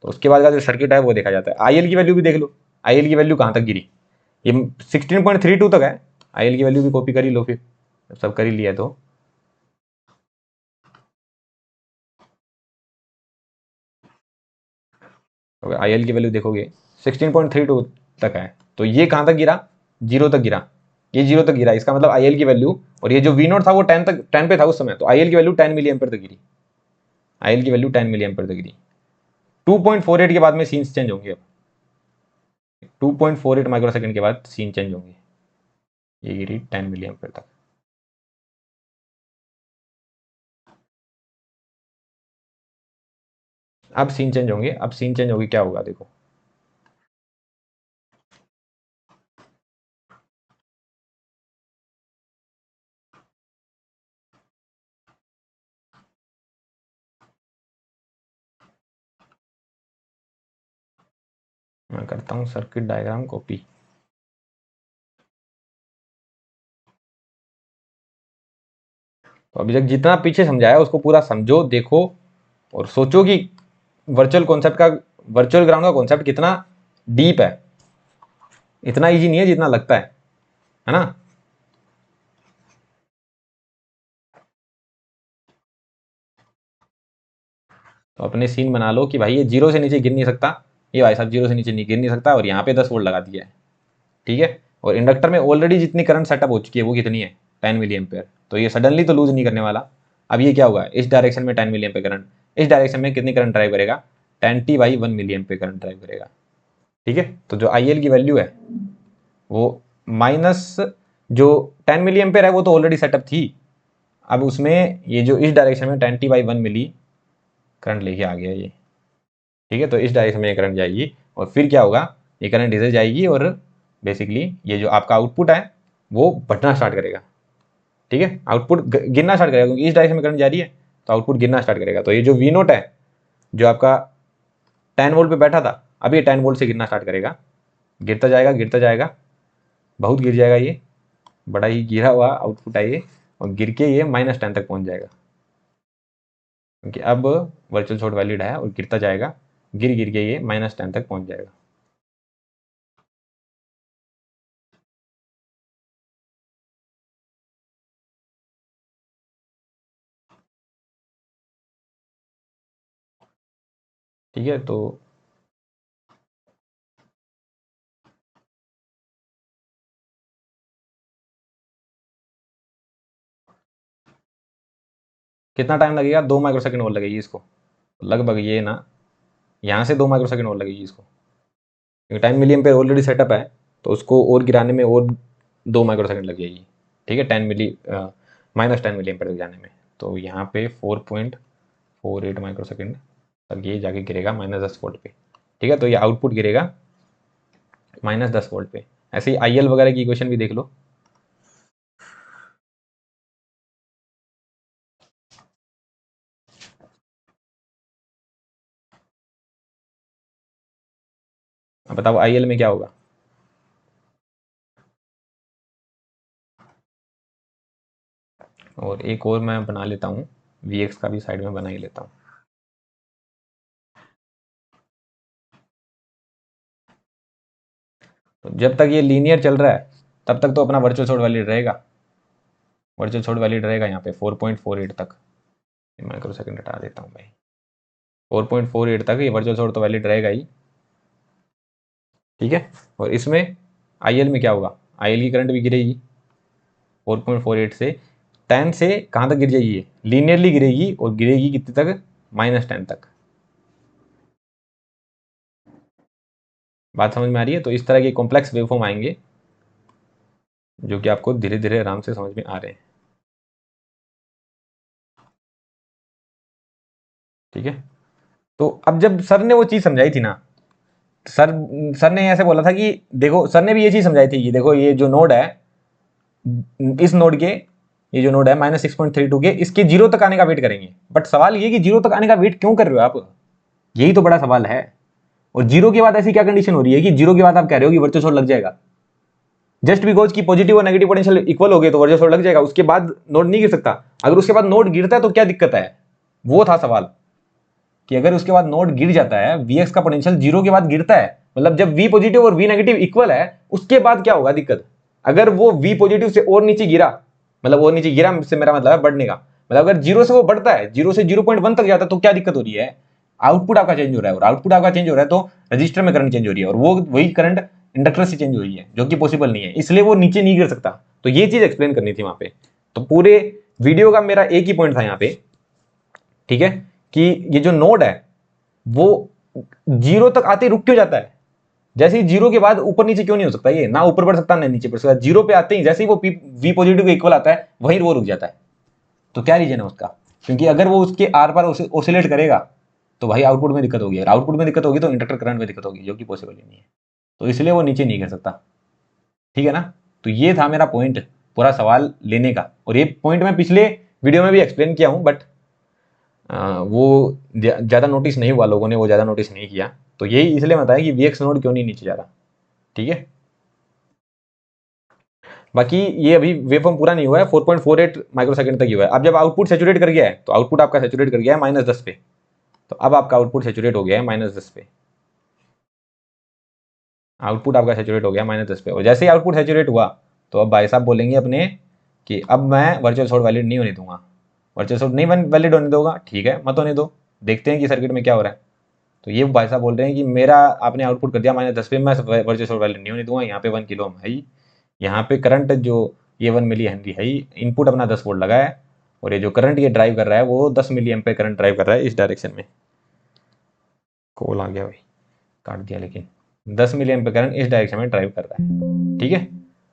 तो उसके बाद का जो सर्किट है वो देखा जाता है। आईएल की वैल्यू भी देख लो, आईएल की वैल्यू कहाँ तक गिरी, ये 16.32 तक है। आईएल की वैल्यू भी कॉपी कर ही लो, फिर सब कर ही लिया तो आईएल की वैल्यू देखोगे 16.32 तक है। तो ये कहाँ तक गिरा? जीरो तक गिरा, ये जीरो तक गिरा, इसका मतलब आईएल की वैल्यू, और ये जो वी नोट था वो 10 तक, 10 पे था उस समय, तो आईएल की वैल्यू 10 मिली एम्पर तक गिरी, आईएल की वैल्यू 10 मिली एम्पर तक गिरी। 2.48 के बाद में सीन्स चेंज होंगे, अब 2.48 माइक्रो सेकंड के बाद सीन चेंज होंगे, ये गिरी 10 मिली एम्पर तक। अब सीन चेंज होंगे, अब सीन चेंज होगी, क्या होगा देखो, मैं करता हूँ सर्किट डायग्राम कॉपी। तो अभी तक जितना पीछे समझाया उसको पूरा समझो, देखो और सोचो कि वर्चुअल ग्राउंड का कॉन्सेप्ट कितना डीप है, इतना इजी नहीं है जितना लगता है ना। तो अपने सीन बना लो कि भाई ये 0 से नीचे गिर नहीं सकता, ये भाई साहब 0 से नीचे नहीं गिर नहीं सकता, और यहाँ पे 10 वोल्ट लगा दिया है, ठीक है। और इंडक्टर में ऑलरेडी जितनी करंट सेटअप हो चुकी है वो कितनी है, 10 मिली एम्पेयर, तो ये सडनली तो लूज नहीं करने वाला। अब ये क्या होगा, इस डायरेक्शन में 10 मिली एम्पेयर करंट, इस डायरेक्शन में कितनी करंट ड्राइव करेगा, 10t/1 मिली एम्पेयर करंट ड्राइव करेगा, ठीक है। तो जो IL की वैल्यू है वो माइनस जो 10 मिली एम्पेयर है वो तो ऑलरेडी सेटअप थी, अब उसमें ये जो इस डायरेक्शन में 10t/1 मिली करंट लेके आ गया ये, ठीक है। तो इस डायरेक्शन में ये करंट जाएगी और फिर क्या होगा, ये करंट इधर जाएगी और बेसिकली ये जो आपका आउटपुट है वो बढ़ना स्टार्ट करेगा, ठीक है। आउटपुट गिरना स्टार्ट करेगा क्योंकि इस डायरेक्शन में करंट जा रही है, तो आउटपुट गिरना स्टार्ट करेगा। तो ये जो V0 है जो आपका 10 वोल्ट पे बैठा था, अब ये 10 वोल्ट से गिरना स्टार्ट करेगा, गिरता जाएगा गिरता जाएगा, बहुत गिर जाएगा, ये बड़ा ही गिरा हुआ आउटपुट है ये, और गिर के ये -10 तक पहुंच जाएगा, क्योंकि अब वर्चुअल शॉर्ट वैलिड है और गिरता जाएगा, गिर गिर के ये -10 तक पहुंच जाएगा। ठीक है, तो कितना टाइम लगेगा, 2 माइक्रोसेकंड और लगेगी इसको, लगभग ये ना, यहाँ से 2 माइक्रोसेकंड और लगेगी इसको, क्योंकि 10 मिली एम्पेयर ऑलरेडी सेटअप है, तो उसको और गिराने में और 2 माइक्रोसेकंड लग जाएगी, ठीक है। -10 मिली एम्पेयर तक जाने में, तो यहाँ पे 4.48 माइक्रोसेकंड तक ये जाके गिरेगा -10 वोल्ट पे, ठीक है। तो ये आउटपुट गिरेगा -10 वोल्ट पे। ऐसे ही IL वगैरह की इक्वेशन भी देख लो, अब बताओ IL में क्या होगा, और एक और मैं बना लेता हूँ, VX का भी साइड में बना ही लेता हूँ। तो जब तक ये लीनियर चल रहा है तब तक तो अपना वर्चुअल शॉर्ट वैलिड रहेगा, वर्चुअल शॉर्ट वैलिड रहेगा यहाँ पे 4.48 तक, माइक्रो सेकंड हटा देता हूँ भाई, 4.48 तक ये वर्चुअल शॉर्ट तो वैलिड रहेगा ही, ठीक है। और इसमें IL में क्या होगा, IL की करंट भी गिरेगी 4.48 से 10 से कहाँ तक गिर जाएगी, लीनियरली गिरेगी, और गिरेगी कितने तक, -10 तक। बात समझ में आ रही है। तो इस तरह के कॉम्प्लेक्स वेवफॉर्म आएंगे जो कि आपको धीरे धीरे आराम से समझ में आ रहे हैं, ठीक है। तो अब जब सर ने वो चीज़ समझाई थी ना, सर सर ने ऐसे बोला था कि देखो, सर ने भी ये चीज़ समझाई थी कि देखो ये जो नोड है, इस नोड के, ये जो नोड है -6.32 के, इसके 0 तक आने का वेट करेंगे। बट सवाल ये कि 0 तक आने का वेट क्यों कर रहे हो आप, यही तो बड़ा सवाल है। और 0 के बाद ऐसी क्या कंडीशन हो रही है कि 0 के बाद आप कह रहे हो कि वर्चुअल शॉर्ट लग जाएगा, जस्ट बिकॉज की पॉजिटिव और नेगेटिव पोटेंशियल इक्वल हो गए तो वर्चुअल शॉर्ट लग जाएगा, उसके बाद नोड नहीं गिर सकता। अगर उसके बाद नोड गिरता है तो क्या दिक्कत है, वो था सवाल, कि अगर उसके बाद नोड गिर जाता है, VX का पोटेंशियल 0 के बाद गिरता है, मतलब जब V पॉजिटिव और V नेगेटिव इक्वल है, उसके बाद क्या होगा दिक्कत, अगर वो V पॉजिटिव से और नीचे गिरा, मतलब और नीचे गिरा से मेरा मतलब है बढ़ने का, मतलब अगर 0 से वो बढ़ता है, 0 से 0.1 तक जाता है, तो क्या दिक्कत हो रही है, आउटपुट आपका चेंज हो रहा है, और आउटपुट आपका चेंज हो रहा है तो रजिस्टर में करंट चेंज हो रही है, और वो वही करंट इंडक्टर से चेंज हो रही है, जो कि पॉसिबल नहीं है, इसलिए वो नीचे नहीं गिर सकता। तो ये चीज एक्सप्लेन करनी थी वहां पे। तो पूरे वीडियो का मेरा एक ही पॉइंट था यहाँ पे, ठीक है, कि ये जो नोड है वो 0 तक आते रुक क्यों जाता है, जैसे ही 0 के बाद ऊपर नीचे क्यों नहीं हो सकता, ये ना ऊपर बढ़ सकता ना नीचे बढ़ सकता, 0 पे आते ही जैसे ही वो V पॉजिटिव के इक्वल आता है वहीं वो रुक जाता है। तो क्या रीजन है उसका, क्योंकि अगर वो उसके आर पार ओसिलेट करेगा तो भाई आउटपुट में दिक्कत होगी, और आउटपुट में दिक्कत होगी तो इंडक्टर करंट में दिक्कत होगी, जो कि पॉसिबल ही नहीं है, तो इसलिए वो नीचे नहीं गिर सकता, ठीक है ना। तो ये था मेरा पॉइंट पूरा सवाल लेने का, और ये पॉइंट मैं पिछले वीडियो में भी एक्सप्लेन किया हूं, बट वो ज़्यादा नोटिस नहीं हुआ, लोगों ने वो ज़्यादा नोटिस नहीं किया, तो यही इसलिए बताया कि VX नोड क्यों नहीं नीचे जा रहा, ठीक है। बाकी ये अभी वेवफॉर्म पूरा नहीं हुआ है, 4.48 माइक्रोसेकंड तक ही हुआ है। अब जब आउटपुट सेचुरेट कर गया है, तो आउटपुट आपका सेचुरेट कर गया है -10 पे, तो अब आपका आउटपुट सेचुरेट हो गया है -10 पे, आउटपुट आपका सेचुरेट हो गया -10 पे। और जैसे ही आउटपुट सेचुरेट हुआ तो अब भाई साहब बोलेंगे अपने कि अब मैं वर्चुअल शॉर्ट वैलिड नहीं होने दूंगा। वर्चुअल शॉर्ट नहीं वैलिड होने दोगा, ठीक है, मत होने दो, देखते हैं कि सर्किट में क्या हो रहा है। तो ये भाई साहब बोल रहे हैं कि मेरा आपने आउटपुट कर दिया -10 पे, मैं वर्चुअल शॉर्ट वैलिड नहीं होने दूंगा। यहाँ पे 1 किलो ओम है ही, यहाँ पे करंट जो ये 1 मिली हेनरी है ही, इनपुट अपना 10 वोल्ट लगा है, और ये जो करंट ये ड्राइव कर रहा है वो 10 मिली एम्पीयर करंट ड्राइव कर रहा है इस डायरेक्शन में। कॉल आ गया भाई, काट दिया, लेकिन 10 मिली एम्पीयर करंट इस डायरेक्शन में ड्राइव कर रहा है, ठीक है।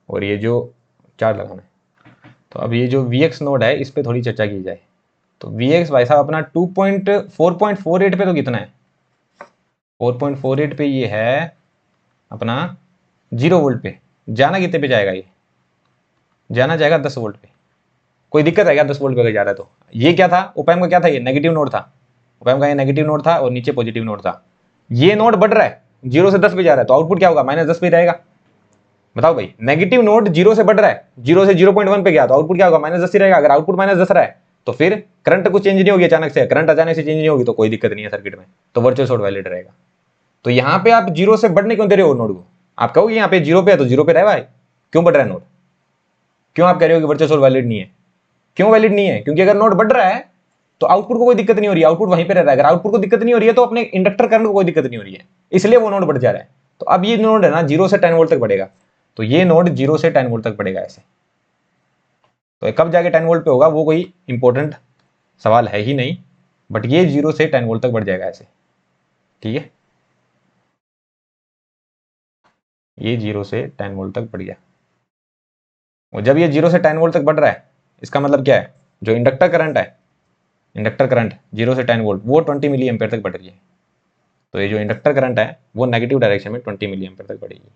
और ये जो चार्ज लगाना है, तो अब ये जो Vx नोड है इस पर थोड़ी चर्चा की जाए। तो Vx भाई साहब अपना 4.48 पे तो कितना है, 4.48 पे ये है अपना 0 वोल्ट पे। जाना कितने पे जाएगा, ये जाना जाएगा 10 वोल्ट पे। कोई दिक्कत है क्या 10 वोल्ट पे जा रहा है तो? ये क्या था, ओपैम्प का क्या था, ये नेगेटिव नोड था, ओपैम्प का ये नेगेटिव नोड था और नीचे पॉजिटिव नोड था। ये नोड बढ़ रहा है, 0 से 10 पे जा रहा है, तो आउटपुट क्या होगा, -10 पे रहेगा। बताओ भाई, नेगेटिव नोड 0 से बढ़ रहा है, 0 से 0.1 पे गया तो आउटपुट क्या होगा, -10 ही रहेगा। अगर आउटपुट -10 रहा है तो फिर करंट कुछ चेंज नहीं होगी अचानक से, करंट अचानक से चेंज नहीं होगी तो कोई दिक्कत नहीं है सर्किट में, तो वर्चुअल शॉर्ट वैलिड रहेगा। तो यहाँ पे आप 0 से बढ़ने क्यों दे रहे हो नोड को? आप कहोगे यहाँ पे 0 पे है तो 0 पे रहे भाई, क्यों बढ़ रहा है नोड? क्यों आप कह रहे हो कि वर्चुअल शॉर्ट वैलिड नहीं है? क्यों वैलिड नहीं है? क्योंकि अगर नोड बढ़ रहा है तो आउटपुट को कोई दिक्कत नहीं हो रही है, आउटपुट वहीं पे रह रहा है। अगर आउटपुट को दिक्कत नहीं हो रही है तो अपने इंडक्टर करंट को कोई दिक्कत नहीं हो रही है, इसलिए वो नोड बढ़ जा रहा है। तो अब ये नोड है ना 0 से 10 वोल्ट तक बढ़ेगा, तो ये नोड 0 से 10 वोल्ट तक बढ़ेगा ऐसे। तो कब जाके 10 वोल्ट पे होगा वो कोई इंपॉर्टेंट सवाल है ही नहीं, बट ये 0 से 10 वोल्ट तक बढ़ जाएगा ऐसे, ठीक है। ये 0 से 10 वोल्ट तक बढ़ गया, और जब ये 0 से 10 वोल्ट तक बढ़ रहा है इसका मतलब क्या है, जो इंडक्टर करंट है, इंडक्टर करंट 0 से 10 वोल्ट वो 20 मिली एम्पेयर तक बढ़ रही है। तो ये जो इंडक्टर करंट है वो नेगेटिव डायरेक्शन में 20 मिली एम्पेयर तक बढ़ेगी।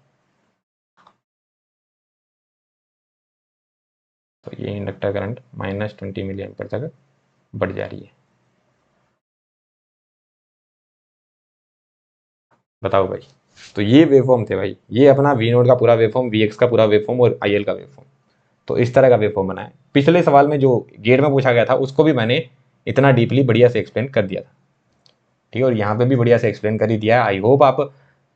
तो ये इंडक्टर करंट -20 मिली एम्पेयर तक बढ़ जा रही है। बताओ भाई, तो ये वेवफॉर्म थे भाई, ये अपना वी नोड का पूरा वेवफॉर्म, Vx का पूरा वेवफॉर्म और IL का वेवफॉर्म। तो इस तरह का वेवफॉर्म बना है। पिछले सवाल में जो गेट में पूछा गया था उसको भी मैंने इतना डीपली बढ़िया से एक्सप्लेन कर दिया था, ठीक है, और यहाँ पे भी बढ़िया से एक्सप्लेन कर ही दिया है। आई होप आप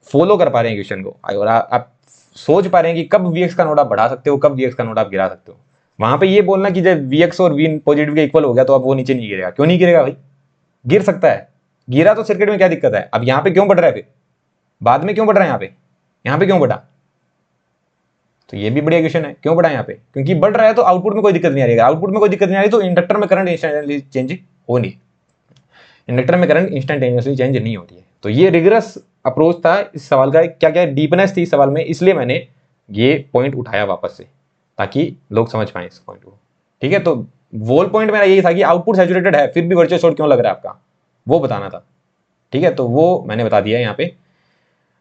फॉलो कर पा रहे हैं क्वेश्चन को, और आप सोच पा रहे हैं कि कब Vx का नोड आप बढ़ा सकते हो, कब Vx का नोड आप गिरा सकते हो। वहां पे ये बोलना कि जब Vx और V पॉजिटिव के इक्वल हो गया तो अब वो नीचे नहीं गिरेगा, क्यों नहीं गिरेगा भाई, गिर सकता है, गिरा तो सर्किट में क्या दिक्कत है। अब यहाँ पे क्यों बढ़ रहा है, फिर बाद में क्यों बढ़ रहा है, यहाँ पे क्यों बढ़ा? तो ये भी बढ़िया क्वेश्चन है, क्यों बढ़ा यहाँ पे, क्योंकि बढ़ रहा है तो आउटपुट में कोई दिक्कत नहीं आ रही है। आउटपुट में कोई दिक्कत नहीं आ रही तो इंडक्टर में करंट इंस्टेंटली चेंज हो नहीं, इंडक्टर में करंट इंस्टेंटेनियसली चेंज नहीं होती है। तो ये रिगरस अप्रोच था इस सवाल का, क्या क्या डीपनेस थी इस सवाल में, इसलिए मैंने ये पॉइंट उठाया वापस से ताकि लोग समझ पाए इस पॉइंट को, ठीक है। तो वोल पॉइंट मेरा यही था कि आउटपुट सैचुरेटेड है फिर भी वर्चुअल शॉर्ट क्यों लग रहा है आपका, वो बताना था, ठीक है। तो वो मैंने बता दिया यहाँ पे,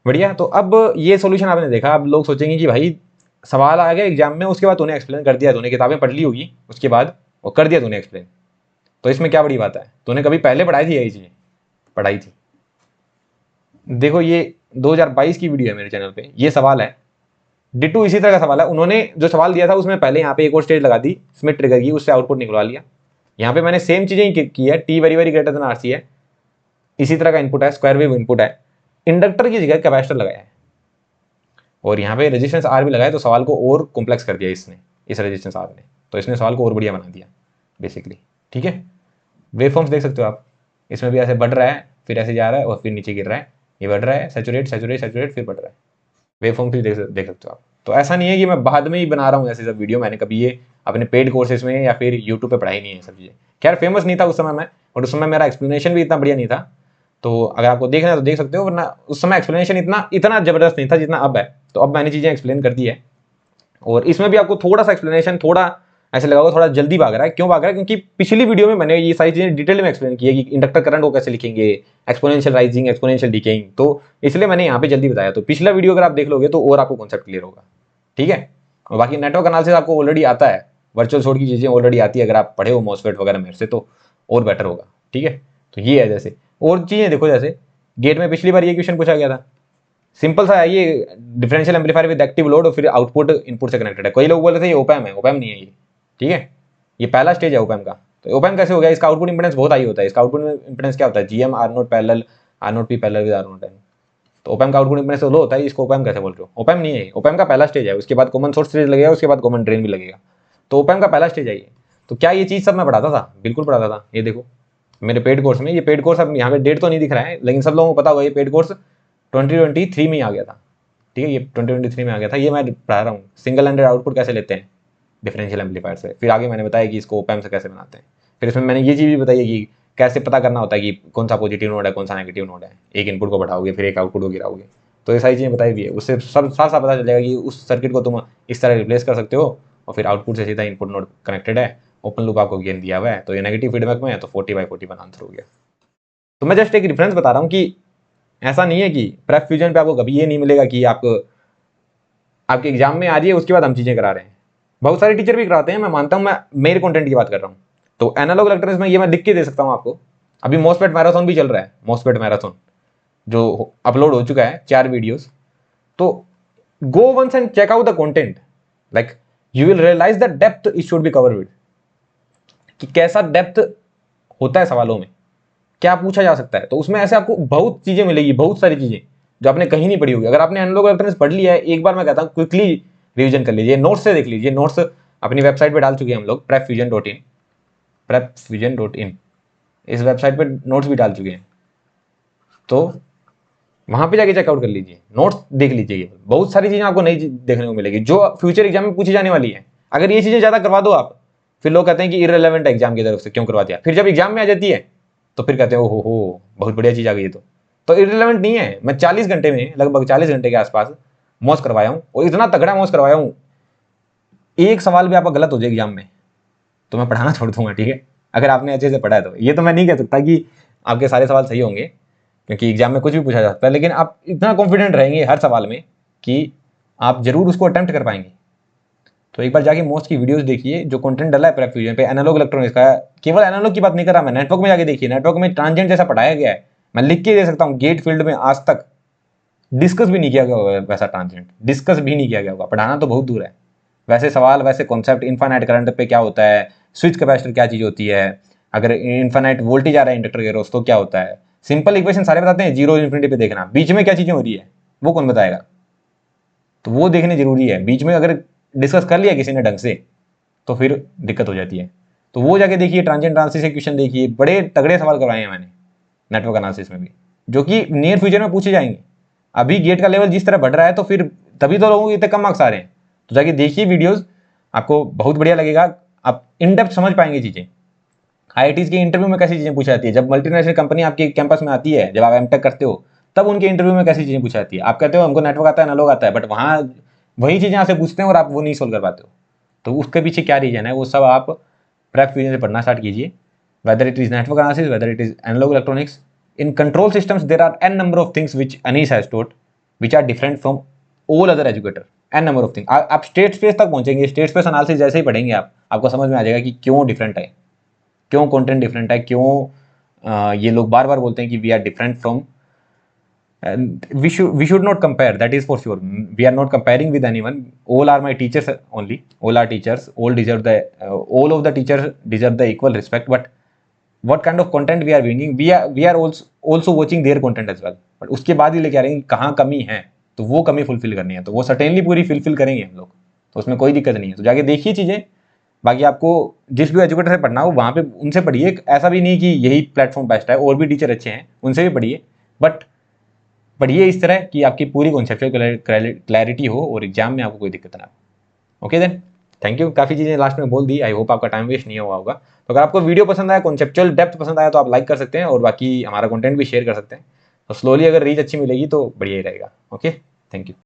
बढ़िया। तो अब ये सॉल्यूशन आपने देखा, अब लोग सोचेंगे कि भाई सवाल आ गया एग्जाम में, उसके बाद तूने एक्सप्लेन कर दिया, तूने किताबें पढ़ ली होगी उसके बाद और कर दिया तूने एक्सप्लेन, तो इसमें क्या बड़ी बात है, तूने कभी पहले पढ़ाई थी यही चीजें, पढ़ाई थी। देखो ये 2022 की वीडियो है मेरे चैनल पे, ये सवाल है डिटू इसी तरह का सवाल है। उन्होंने जो सवाल दिया था उसमें पहले यहाँ पे एक और स्टेज लगा दी, इसमें ट्रिगर की, उससे आउटपुट निकलवा लिया। यहाँ पे मैंने सेम चीजें ही की है, T very very greater than RC है, इसी तरह का इनपुट है, स्क्वायर वेव इनपुट है, इंडक्टर की जगह कैपेसिटर लगाया है और यहाँ पे रेजिस्टेंस आर भी लगाया, तो सवाल को और कॉम्प्लेक्स कर दिया इसने, इस रेजिस्टेंस आर ने, तो इसने सवाल को और बढ़िया बना दिया बेसिकली, ठीक है। वेवफॉर्म्स देख सकते हो आप, इसमें भी ऐसे बढ़ रहा है फिर ऐसे जा रहा है और फिर नीचे गिर रहा है, ये बढ़ रहा है, सैचुरेट सैचुरेट सैचुरेट फिर बढ़ रहा है, वेवफॉर्म भी देख सकते हो आप। तो ऐसा नहीं है कि मैं बाद में ही बना रहा हूँ ऐसे सब वीडियो, मैंने कभी ये अपने पेड कोर्सेज में या फिर यूट्यूब पे पढ़ाई नहीं है सब चीज़ें। खैर फेमस नहीं था उस समय मैं, और उस समय मेरा एक्सप्लेनेशन भी इतना बढ़िया नहीं था, तो अगर आपको देखना है तो देख सकते हो, वरना उस समय एक्सप्लेनेशन इतना जबरदस्त नहीं था जितना अब है। तो अब मैंने चीज़ें एक्सप्लेन कर दी है, और इसमें भी आपको थोड़ा सा एक्सप्लेनेशन थोड़ा ऐसे लगा थोड़ा जल्दी भाग रहा है, क्यों भाग रहा है, क्योंकि पिछली वीडियो में मैंने ये सारी चीजें डिटेल में एक्सप्लेन की है कि इंडक्टर करंट को कैसे लिखेंगे, एक्सपोनेंशियल राइजिंग एक्सपोनेंशियल डिकेइंग, तो इसलिए मैंने यहाँ पे जल्दी बताया। तो पिछला वीडियो अगर आप देख लोगे तो और आपको कॉन्सेप्ट क्लियर होगा, ठीक है। और बाकी नेटवर्क एनालिसिस आपको ऑलरेडी आता है, वर्चुअल शॉर्ट की चीजें ऑलरेडी आती है, अगर आप पढ़े हो मॉसफेट वगैरह मेरे से तो और बेटर होगा, ठीक है। तो ये है, जैसे और चीजें देखो, जैसे गेट में पिछली बार ये क्वेश्चन पूछा गया था, सिंपल सा है, ये differential amplifier with active load और फिर आउटपुट इनपुट से कनेक्टेड है। कई लोग बोल रहे थे ये ओपैम है, ओपैम नहीं है ये, ठीक है, ये पहला स्टेज है ओपैम का। तो ओपैम्प कैसे हो गया, इसका आउटपुट इंपेडेंस बहुत हाई होता है। इसका आउटपुट इंपेडेंस क्या होता है, GM R naught parallel, R naught P parallel with R naught N. तो ओपैम्प का आउटपुट इंपेडेंस लो होता है, इसको ओपैम्प कैसे बोल रहे हो? ओपैम्प नहीं है, ओपैम्प का पहला स्टेज है, उसके बाद कॉमन सोर्स स्टेज लगेगा, उसके बाद कॉमन ड्रेन भी लगेगा। तो ओपैम्प का पहला स्टेज है ये। तो क्या ये चीज़ सब मैं पढ़ाता था? बिल्कुल पढ़ाता था। ये देखो मेरे पेड कोर्स में, ये पेड कोर्स अब यहाँ पे डेट तो नहीं दिख रहा है, लेकिन सब लोगों को पता होगा ये पेड कोर्स 2023 में ही आ गया था। ठीक है, ये 2023 में आ गया था। ये मैं पढ़ा रहा हूँ सिंगल हैंडेड आउटपुट कैसे लेते हैं डिफरेंशियल एम्पलीफायर से। फिर आगे मैंने बताया कि इसको ओपैम्प से कैसे बनाते हैं। फिर इसमें मैंने ये चीज़ भी बताई है कि कैसे पता करना होता है कि कौन सा पॉजिटिव नोड है, कौन सा नेगेटिव नोड है। एक इनपुट को बढ़ाओगे, फिर एक आउटपुट को गिराओगे। तो ये सारी चीज़ें बताई भी है। उससे सब साफ साफ पता चल जाएगा कि उस सर्किट को तुम इस तरह रिप्लेस कर सकते हो, और फिर आउटपुट से सीधा इनपुट नोड कनेक्टेड है, ओपन लूप आपको गेन दिया हुआ है। तो ये नेगेटिव फीडबैक में है, तो 40/41 आंसर हो गया। तो मैं जस्ट एक रेफरेंस बता रहा हूँ कि ऐसा नहीं है कि प्रेप फ्यूजन पे आपको कभी ये नहीं मिलेगा कि आपके एग्जाम में आ रही है उसके बाद हम चीज़ें करा रहे हैं। बहुत सारे टीचर भी कराते हैं, मैं मानता हूँ, मैं मेरे कंटेंट की बात कर रहा हूँ। तो एनालॉग इलेक्ट्रॉनिक्स में ये मैं लिख के दे सकता हूँ आपको। अभी मॉसफेट मैराथन भी चल रहा है, मॉसफेट मैराथन जो अपलोड हो चुका है 4 वीडियोस। तो go once and check out the content, like you will realize the depth it should be cover with, कि कैसा डेप्थ होता है सवालों में, क्या पूछा जा सकता है। तो उसमें ऐसे आपको बहुत चीजें मिलेगी, बहुत सारी चीजें जो आपने कहीं नहीं पढ़ी होगी। अगर आपने एनालॉग इलेक्ट्रॉनिक्स पढ़ लिया है, एक बार मैं कहता हूँ क्विकली रिवीजन कर लीजिए, नोट्स से देख लीजिए। नोट्स अपनी वेबसाइट पे डाल चुके हैं हम लोग, prepfusion.in, prepfusion.in, इस वेबसाइट पे नोट्स भी डाल चुके हैं। तो वहां पे जाके चेकआउट कर लीजिए, नोट्स देख लीजिए। बहुत सारी चीजें आपको नई देखने को मिलेगी जो फ्यूचर एग्जाम में पूछी जाने वाली है। अगर ये चीजें ज्यादा करवा दो आप, फिर लोग कहते हैं कि इररिलेवेंट एग्जाम की तरफ से क्यों करवा दिया। फिर जब एग्जाम में आ जाती है तो फिर कहते हैं ओ हो बहुत बढ़िया चीज आ गई है। तो इररिलेवेंट नहीं है। मैं 40 घंटे में, लगभग 40 घंटे के आसपास मॉस करवाया हूँ, और इतना तगड़ा मॉस करवाया हूँ, एक सवाल भी आपका गलत हो जाए एग्जाम में तो मैं पढ़ाना छोड़ दूंगा। ठीक है, अगर आपने अच्छे से पढ़ा है तो। ये तो मैं नहीं कह सकता कि आपके सारे सवाल सही होंगे, क्योंकि एग्जाम में कुछ भी पूछा जा सकता है, लेकिन आप इतना कॉन्फिडेंट रहेंगे हर सवाल में कि आप जरूर उसको अटेम्प्ट कर पाएंगे। तो एक बार जाके मोस्ट की वीडियोस देखिए जो कंटेंट डला है प्रेप फ्यूजन पे, एनालॉग इलेक्ट्रॉनिक्स का। केवल एनालॉग की बात नहीं कर रहा मैं, नेटवर्क में जाके देखिए। नेटवर्क में ट्रांजिएंट जैसा पढ़ाया गया है, मैं लिख के दे सकता हूँ। गेट फील्ड में आज तक डिस्कस भी नहीं किया गया होगा वैसा ट्रांजिएंट, डिस्कस भी नहीं किया गया होगा। पढ़ाना तो बहुत दूर है, वैसे सवाल, वैसे कॉन्सेप्ट। इनफाइनाइट करंट पे क्या होता है, स्विच कैपेसिटर क्या चीज होती है, अगर इनफाइनाइट वोल्टेज आ रहा है इंडक्टर के रोज तो क्या होता है। सिंपल इक्वेशन सारे बताते हैं, जीरो इन्फिनिटी पे देखना, बीच में क्या चीजें हो रही है वो कौन बताएगा। तो वो देखने जरूरी है। बीच में अगर डिस्कस कर लिया किसी ने ढंग से तो फिर दिक्कत हो जाती है। तो वो जाके देखिए, ट्रांजिएंट एनालिसिस के क्वेश्चन देखिए, बड़े तगड़े सवाल करवाए हैं मैंने नेटवर्क एनालिसिस में भी, जो कि नियर फ्यूचर में पूछे जाएंगे। अभी गेट का लेवल जिस तरह बढ़ रहा है तो फिर तभी तो लोगों को इतने कम मार्क्स आ रहे हैं। तो जाके देखिए वीडियोस, आपको बहुत बढ़िया लगेगा। आप इन डेप्थ समझ पाएंगे चीजें। आईआईटीज के इंटरव्यू में कैसी चीजें पूछी जाती है, जब मल्टीनेशनल कंपनी आपके कैंपस में आती है, जब आप एमटेक करते हो, तब उनके इंटरव्यू में कैसी चीजें पूछी जाती है। आप कहते हो हमको नेटवर्क आता है, एनालॉग आता है, बट वहां वही चीजें यहाँ से पूछते हैं और आप वो नहीं सोल्व कर पाते हो। तो उसके पीछे क्या रीजन है, वो सब आप प्रेप फ्यूजन से पढ़ना स्टार्ट कीजिए। Whether it is network analysis, whether it is analog electronics, in control systems there are n number of things which Anees has taught, which are different from all other educator. N number of thing. आप state space तक पहुंचेंगे, state space analysis जैसे ही पढ़ेंगे आपको समझ में आ जाएगा कि क्यों डिफरेंट है, क्यों कंटेंट डिफरेंट है, क्यों ये लोग बार बार बोलते हैं कि we are different from. we should not compare, that is for sure. We are not comparing with anyone. All are my teachers only, all are teachers, all deserve the all of the teachers deserve the equal respect. But what kind of content we are bringing, we are also watching their content as well, but उसके बाद ही लेके आ रहे हैं कि कहाँ कमी है, तो वो कमी फुलफिल करनी है। तो वो सर्टेनली पूरी फुलफिल करेंगे हम लोग, तो उसमें कोई दिक्कत नहीं है। तो जाके देखिए चीजें। बाकी आपको जिस भी एजुकेटर से पढ़ना हो वहाँ पे उनसे पढ़िए। ऐसा भी नहीं कि यही प्लेटफॉर्म बेस्ट है, और भी टीचर अच्छे हैं, उनसे भी पढ़िए, बट पढ़िए इस तरह कि आपकी पूरी कॉन्सेप्चुअल क्लैरिटी हो और एग्जाम में आपको कोई दिक्कत ना हो। Okay then, thank you. काफ़ी चीज़ें लास्ट में बोल दी, आई होप आपका टाइम वेस्ट नहीं हुआ होगा। तो अगर आपको वीडियो पसंद आया, कॉन्सेप्चुअल डेप्थ पसंद आया, तो आप लाइक कर सकते हैं, और बाकी हमारा कंटेंट भी शेयर कर सकते हैं। तो स्लोली अगर रीच अच्छी मिलेगी तो बढ़िया ही रहेगा। Okay, thank you.